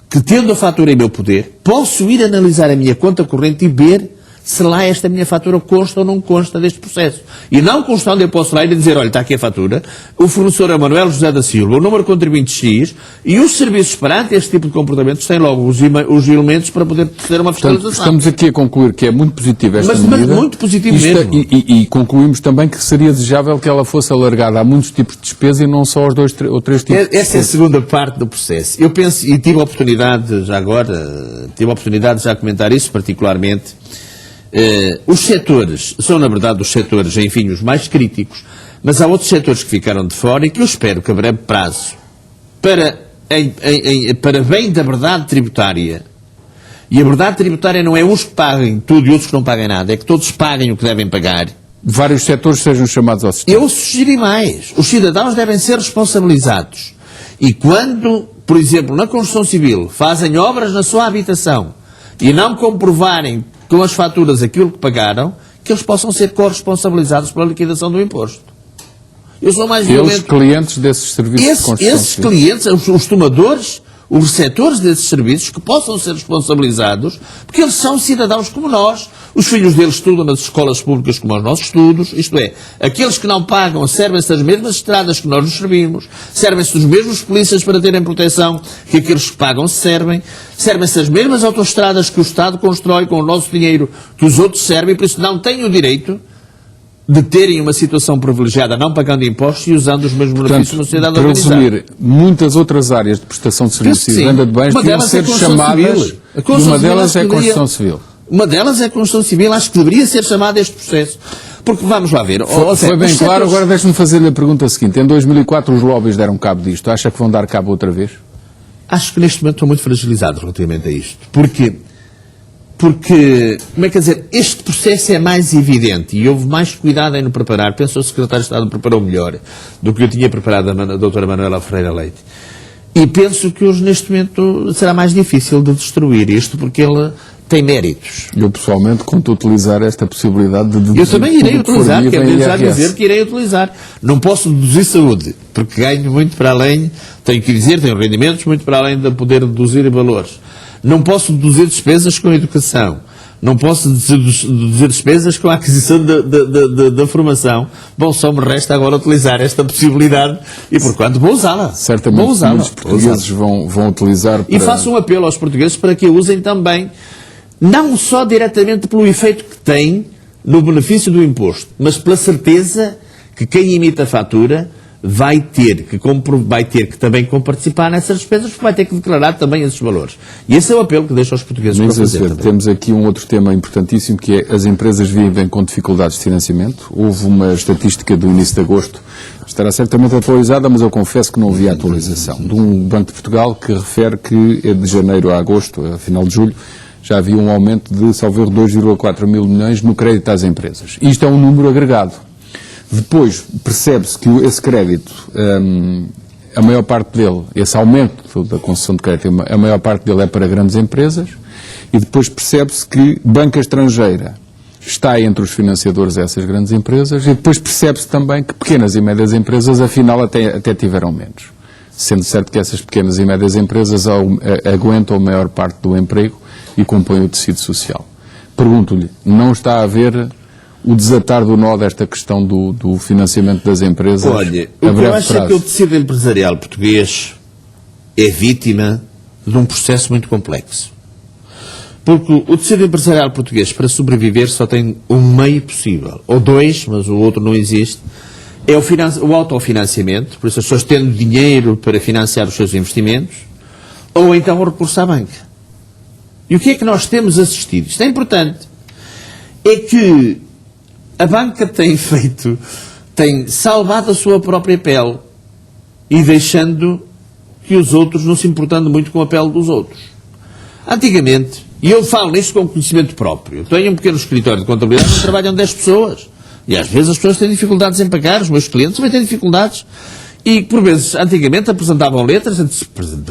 que tendo a fatura em meu poder, posso ir analisar a minha conta corrente e ver se lá esta minha fatura consta ou não consta deste processo. E não constando, eu posso lá ir e dizer, olha, está aqui a fatura, o fornecedor é Manuel José da Silva, o número de contribuinte X, e os serviços perante este tipo de comportamentos têm logo os elementos para poder ter uma fiscalização. Portanto, estamos aqui a concluir que é muito positiva esta mas medida. Muito positivo mesmo. E concluímos também que seria desejável que ela fosse alargada a muitos tipos de despesa e não só aos 2 ou 3 tipos de despesa. Essa é a segunda parte do processo. Eu penso, e tive a oportunidade de já comentar isso particularmente. Os setores são, na verdade, os setores, enfim, os mais críticos, mas há outros setores que ficaram de fora e que eu espero que a breve prazo, para bem da verdade tributária, e a verdade tributária não é uns que paguem tudo e outros que não paguem nada, é que todos paguem o que devem pagar. Vários setores sejam chamados ao sistema. Eu sugeri mais. Os cidadãos devem ser responsabilizados. E quando, por exemplo, na construção civil, fazem obras na sua habitação e não comprovarem com as faturas aquilo que pagaram, que eles possam ser corresponsabilizados pela liquidação do imposto. Eu sou mais violento. Eles, clientes desses serviços de construção Esses civil. clientes, os tomadores, os receptores desses serviços, que possam ser responsabilizados, porque eles são cidadãos como nós. Os filhos deles estudam nas escolas públicas como os nossos estudos, isto é, aqueles que não pagam servem-se das mesmas estradas que nós nos servimos, servem-se dos mesmos polícias para terem proteção que aqueles que pagam se servem, servem-se das mesmas autoestradas que o Estado constrói com o nosso dinheiro que os outros servem, por isso não têm o direito de terem uma situação privilegiada, não pagando impostos e usando os mesmos benefícios na sociedade para organizada. resumir, muitas outras áreas de prestação de serviços e venda de bens deviam ser chamadas, e uma delas é a construção civil. Uma delas é a construção civil, acho que deveria ser chamada este processo. Porque vamos lá ver. Foi bem claro, agora deixe-me fazer-lhe a pergunta seguinte. Em 2004 os lobbies deram cabo disto. Acha que vão dar cabo outra vez? Acho que neste momento estão muito fragilizados relativamente a isto. Porque, como é que dizer, este processo é mais evidente e houve mais cuidado em o preparar. Penso que o Secretário de Estado preparou melhor do que eu tinha preparado a doutora Manuela Ferreira Leite. E penso que hoje, neste momento, será mais difícil de destruir isto, porque ele tem méritos. Eu, pessoalmente, conto utilizar esta possibilidade de deduzir. Eu também irei utilizar, que quero já dizer que irei utilizar. Não posso deduzir saúde, porque ganho muito para além, tenho que dizer, tenho rendimentos muito para além de poder deduzir valores. Não posso deduzir despesas com a educação. Não posso deduzir despesas com a aquisição da formação. Bom, só me resta agora utilizar esta possibilidade e, porquanto, vou usá-la. Certamente muitos portugueses vão utilizar para... E faço um apelo aos portugueses para que a usem também, não só diretamente pelo efeito que tem no benefício do imposto, mas pela certeza que quem emite a fatura vai ter que também participar nessas despesas, porque vai ter que declarar também esses valores. E esse é o apelo que deixo aos portugueses para fazer. Temos aqui um outro tema importantíssimo, que é as empresas vivem com dificuldades de financiamento. Houve uma estatística do início de agosto, estará certamente atualizada, mas eu confesso que não vi a atualização, de um Banco de Portugal que refere que de janeiro a agosto, a final de julho, já havia um aumento de, salvo erro, 2,4 mil milhões no crédito às empresas. Isto é um número agregado. Depois percebe-se que esse crédito, a maior parte dele, esse aumento da concessão de crédito, a maior parte dele é para grandes empresas, e depois percebe-se que banca estrangeira está entre os financiadores dessas grandes empresas, e depois percebe-se também que pequenas e médias empresas, afinal, até tiveram menos. Sendo certo que essas pequenas e médias empresas aguentam a maior parte do emprego e compõem o tecido social. Pergunto-lhe, não está a haver o desatar do nó desta questão do financiamento das empresas? Olha, o que eu acho é que o tecido empresarial português é vítima de um processo muito complexo. Porque o tecido empresarial português, para sobreviver, só tem um meio possível. Ou dois, mas o outro não existe. É o autofinanciamento, por isso as pessoas tendo dinheiro para financiar os seus investimentos, ou então o recurso à banca. E o que é que nós temos assistido? Isto é importante. É que a banca tem salvado a sua própria pele e deixando que os outros, não se importando muito com a pele dos outros. Antigamente, e eu falo nisto com conhecimento próprio, tenho um pequeno escritório de contabilidade onde trabalham 10 pessoas. E às vezes as pessoas têm dificuldades em pagar, os meus clientes também têm dificuldades. E, por vezes, antigamente apresentavam letras,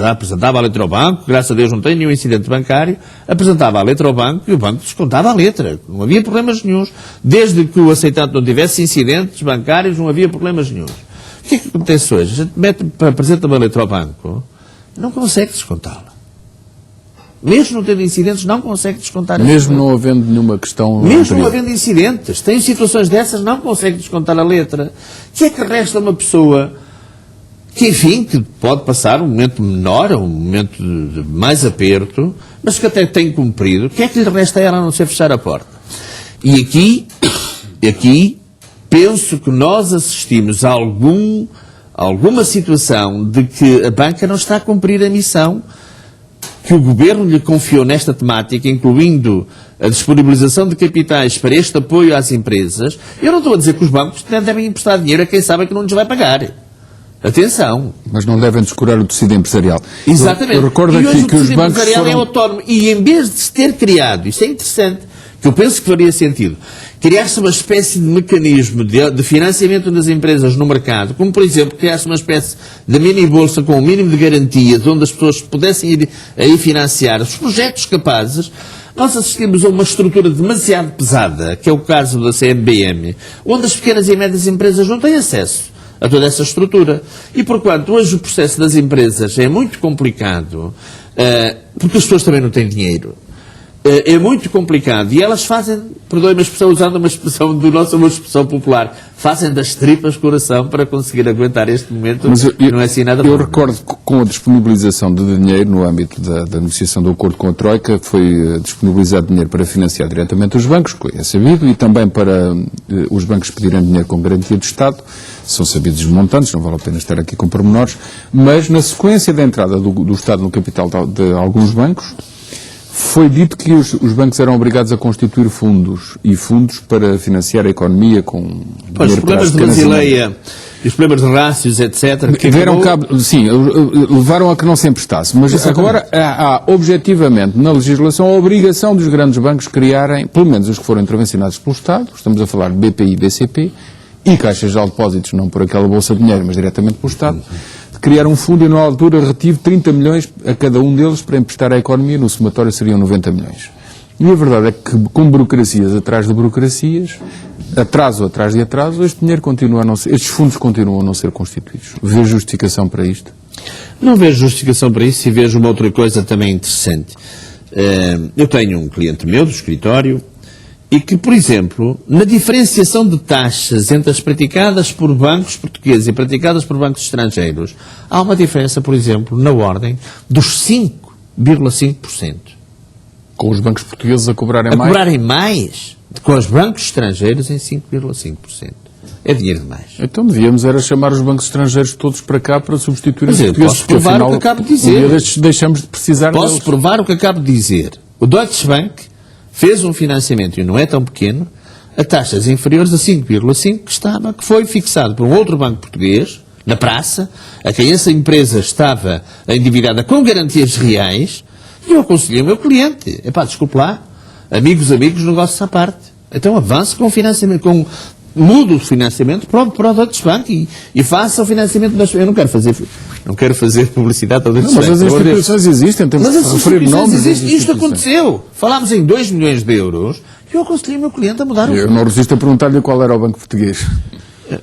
apresentava a letra ao banco, graças a Deus não tem nenhum incidente bancário, apresentava a letra ao banco e o banco descontava a letra. Não havia problemas nenhuns. Desde que o aceitante não tivesse incidentes bancários, não havia problemas nenhuns. O que é que acontece hoje? A gente apresenta uma letra ao banco, não consegue descontá-la. Mesmo não tendo incidentes, não consegue descontar essa Mesmo letra. não havendo nenhuma questão... Mesmo anterior. não havendo incidentes. Tem situações dessas, não consegue descontar a letra. O que é que resta a uma pessoa que, enfim, que pode passar um momento menor, um momento de mais aperto, mas que até tem cumprido? O que é que lhe resta a ela a não ser fechar a porta? E aqui penso que nós assistimos a alguma situação de que a banca não está a cumprir a missão que o Governo lhe confiou nesta temática, incluindo a disponibilização de capitais para este apoio às empresas. Eu não estou a dizer que os bancos devem emprestar dinheiro a quem sabe que não nos vai pagar. Atenção. Mas não devem descurar o tecido empresarial. Exatamente. Eu recordo e aqui hoje que o os tecido bancos empresarial é foram... autónomo. E em vez de se ter criado, isso é interessante, que eu penso que faria sentido, criar-se uma espécie de mecanismo de financiamento das empresas no mercado, como por exemplo criar-se uma espécie de mini-bolsa com um mínimo de garantias, onde as pessoas pudessem ir aí financiar os projetos capazes. Nós assistimos a uma estrutura demasiado pesada, que é o caso da CMBM, onde as pequenas e médias empresas não têm acesso a toda essa estrutura. E porquanto hoje o processo das empresas é muito complicado, porque as pessoas também não têm dinheiro. É muito complicado e elas fazem, perdoe-me a expressão, usando uma expressão uma expressão popular, fazem das tripas coração para conseguir aguentar este momento. Mas não é assim nada Eu bom. recordo que com a disponibilização de dinheiro no âmbito da negociação do acordo com a Troika, foi disponibilizado dinheiro para financiar diretamente os bancos, que é sabido, e também para os bancos pedirem dinheiro com garantia do Estado. São sabidos os montantes, não vale a pena estar aqui com pormenores, mas na sequência da entrada do Estado no capital de alguns bancos, foi dito que os bancos eram obrigados a constituir fundos para financiar a economia com Pois, os dinheiro para as problemas de pequenas e Basileia, e os problemas de rácios, etc. que Deram acabou- cabo, sim, levaram a que não se emprestasse, mas agora há objetivamente na legislação a obrigação dos grandes bancos criarem, pelo menos os que foram intervencionados pelo Estado, estamos a falar de BPI, BCP e caixas de depósitos, não por aquela bolsa de dinheiro, mas diretamente pelo Estado, de criar um fundo e na altura retive 30 milhões a cada um deles para emprestar à economia, no somatório seriam 90 milhões. E a verdade é que com burocracias atrás de burocracias, atraso atrás de atraso, este dinheiro continua a não ser, estes fundos continuam a não ser constituídos. Vê justificação para isto? Não vejo justificação para isso e vejo uma outra coisa também interessante. Eu tenho um cliente meu do escritório e que, por exemplo, na diferenciação de taxas entre as praticadas por bancos portugueses e praticadas por bancos estrangeiros, há uma diferença, por exemplo, na ordem dos 5,5%. Com os bancos portugueses a cobrarem A mais? cobrarem mais com os bancos estrangeiros em 5,5%. É dinheiro demais. Então devíamos era chamar os bancos estrangeiros todos para cá para substituir Mas os eu portugueses. posso porque, provar afinal, o que acabo de um dizer. dia destes deixamos de precisar Posso deles. provar o que acabo de dizer. O Deutsche Bank fez um financiamento, e não é tão pequeno, a taxas inferiores a 5,5 que foi fixado por um outro banco português, na praça, a quem essa empresa estava endividada com garantias reais, e eu aconselhei o meu cliente, desculpe lá, amigos, negócios à parte. Então avance com o financiamento, mude o financiamento para o Deutsche Bank e faça o financiamento das... Eu não quero fazer publicidade ao Deutsche Não, mas Bank. as pelo amor de Deus. instituições existem, temos Mas que as referir instituições nomes. existem. Isto aconteceu. Falámos em 2 milhões de euros e eu aconselhei o meu cliente a mudar o Eu não resisto a perguntar-lhe qual era o banco português.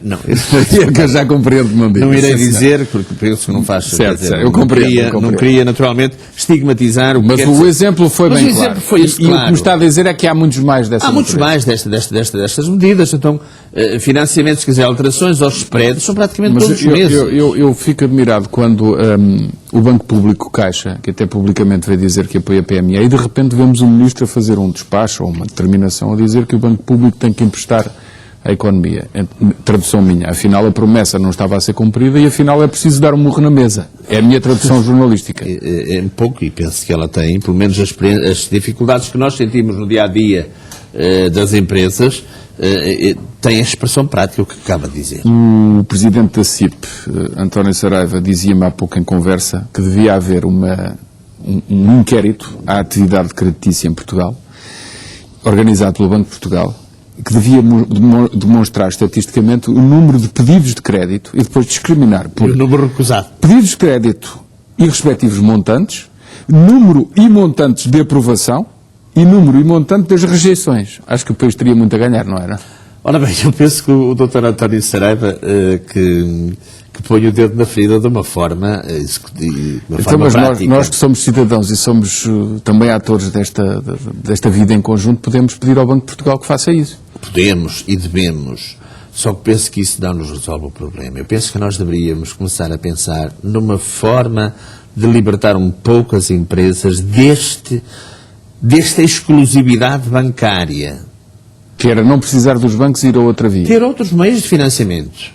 Não, É que eu já compreendo que não digo. não irei Sim, senhor. dizer, porque penso que não faz Certo, quer dizer, certo, eu não compreendo, queria, eu compreendo. não queria naturalmente estigmatizar o que Mas quer o dizer. exemplo foi Mas bem o exemplo claro. foi esse, E o que claro. me está a dizer é que há muitos mais dessas Há muitos natureza. mais destas medidas. Então, financiamentos, quer dizer, alterações aos spreads são praticamente Mas todos os meses. eu fico admirado quando o Banco Público Caixa, que até publicamente veio dizer que apoia a PME, e de repente vemos um ministro a fazer um despacho ou uma determinação a dizer que o Banco Público tem que emprestar à economia. Tradução minha. Afinal, a promessa não estava a ser cumprida e afinal é preciso dar um murro na mesa. É a minha tradução jornalística. É um pouco, e penso que ela tem, pelo menos as dificuldades que nós sentimos no dia-a-dia das empresas, tem a expressão prática, o que acaba de dizer. O presidente da CIP, António Saraiva, dizia-me há pouco em conversa que devia haver um inquérito à atividade creditícia em Portugal, organizado pelo Banco de Portugal, que devia demonstrar estatisticamente o número de pedidos de crédito e depois discriminar por O número recusado. pedidos de crédito e respectivos montantes, número e montantes de aprovação e número e montante das rejeições. Acho que o país teria muito a ganhar, não era? Ora bem, eu penso que o Dr. António Saraiva que põe o dedo na ferida de uma forma, Então, mas nós que somos cidadãos e somos também atores desta vida em conjunto, podemos pedir ao Banco de Portugal que faça isso. Podemos e devemos, só que penso que isso não nos resolve o problema. Eu penso que nós deveríamos começar a pensar numa forma de libertar um pouco as empresas desta exclusividade bancária. Que era não precisar dos bancos e ir a outra via. Ter outros meios de financiamento.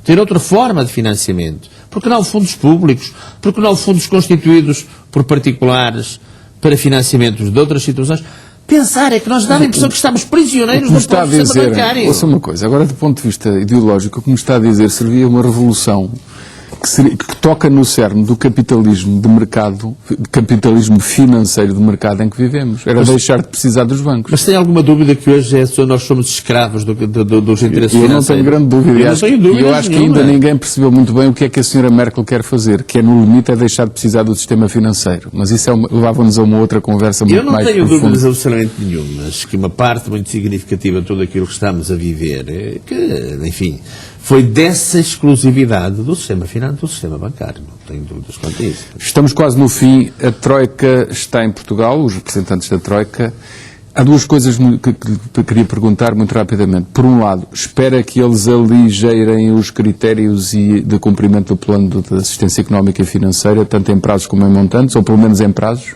Ter outra forma de financiamento. Porque não fundos públicos, porque não fundos constituídos por particulares para financiamentos de outras situações. Pensar é que nós dá a impressão que estamos prisioneiros do está a próprio sistema dizer, bancário. ouça uma coisa, agora do ponto de vista ideológico, o que me está a dizer servia uma revolução que toca no cerne do capitalismo de mercado, capitalismo financeiro de mercado em que vivemos. Era deixar de precisar dos bancos. Mas tem alguma dúvida que hoje nós somos escravos dos interesses Eu financeiros? não tenho grande dúvida. Eu não tenho dúvidas eu acho que nenhuma. ainda ninguém percebeu muito bem o que é que a senhora Merkel quer fazer, que é, no limite, é deixar de precisar do sistema financeiro. Mas isso levava-nos a uma outra conversa muito Eu não mais tenho profunda. dúvidas absolutamente nenhumas que uma parte muito significativa de tudo aquilo que estamos a viver, que, enfim, foi dessa exclusividade do sistema financeiro, do sistema bancário. Não tenho dúvidas quanto a isso. Estamos quase no fim. A Troika está em Portugal, os representantes da Troika. Há duas coisas que queria perguntar muito rapidamente. Por um lado, espera que eles aligeirem os critérios de cumprimento do plano de assistência económica e financeira, tanto em prazos como em montantes, ou pelo menos em prazos?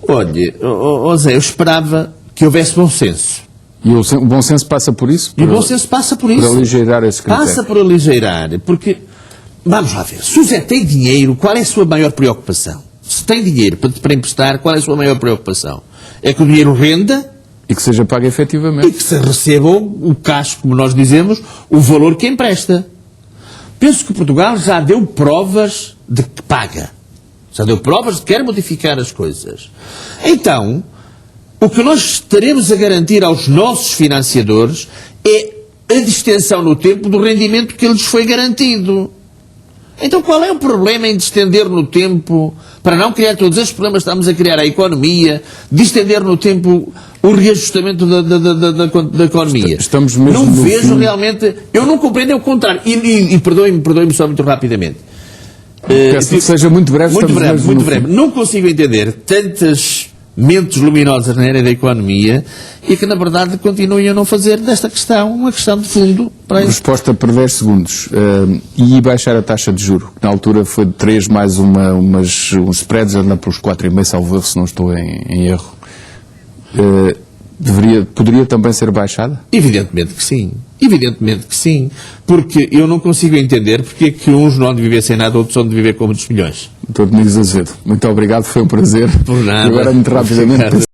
Olha, Zé, eu esperava que houvesse bom senso. E o bom senso passa por isso? E o bom senso passa por Por isso. aligeirar esse critério. Passa por aligeirar, porque, vamos lá ver, se o Zé tem dinheiro, qual é a sua maior preocupação? Se tem dinheiro para emprestar, qual é a sua maior preocupação? É que o dinheiro renda E que seja pago e efetivamente. que se receba o cash, como nós dizemos, o valor que empresta. Penso que Portugal já deu provas de que paga. Já deu provas de que quer modificar as coisas. Então, o que nós estaremos a garantir aos nossos financiadores é a distensão no tempo do rendimento que lhes foi garantido. Então qual é o problema em distender no tempo, para não criar todos estes problemas que estamos a criar à economia, distender no tempo o reajustamento da economia? Estamos mesmo não no vejo fim. realmente, eu não compreendo, é o contrário. E perdoe-me só muito rapidamente. Peço que seja muito breve. Muito estamos breve, mesmo muito no breve. fim. Não consigo entender tantas mentes luminosas na área da economia e que, na verdade, continuem a não fazer desta questão uma questão de fundo para isso. Resposta por 10 segundos. E baixar a taxa de juro, que na altura foi de 3 mais uns spreads, anda pelos 4,5, salvo erro, se não estou em erro. Poderia também ser baixada? Evidentemente que sim. Evidentemente que sim. Porque eu não consigo entender porque é que uns não de viver sem nada, outros são de viver como dos milhões. Doutor Domingos Azevedo, muito obrigado, foi um prazer. Por nada. E agora, muito rapidamente, Obrigado.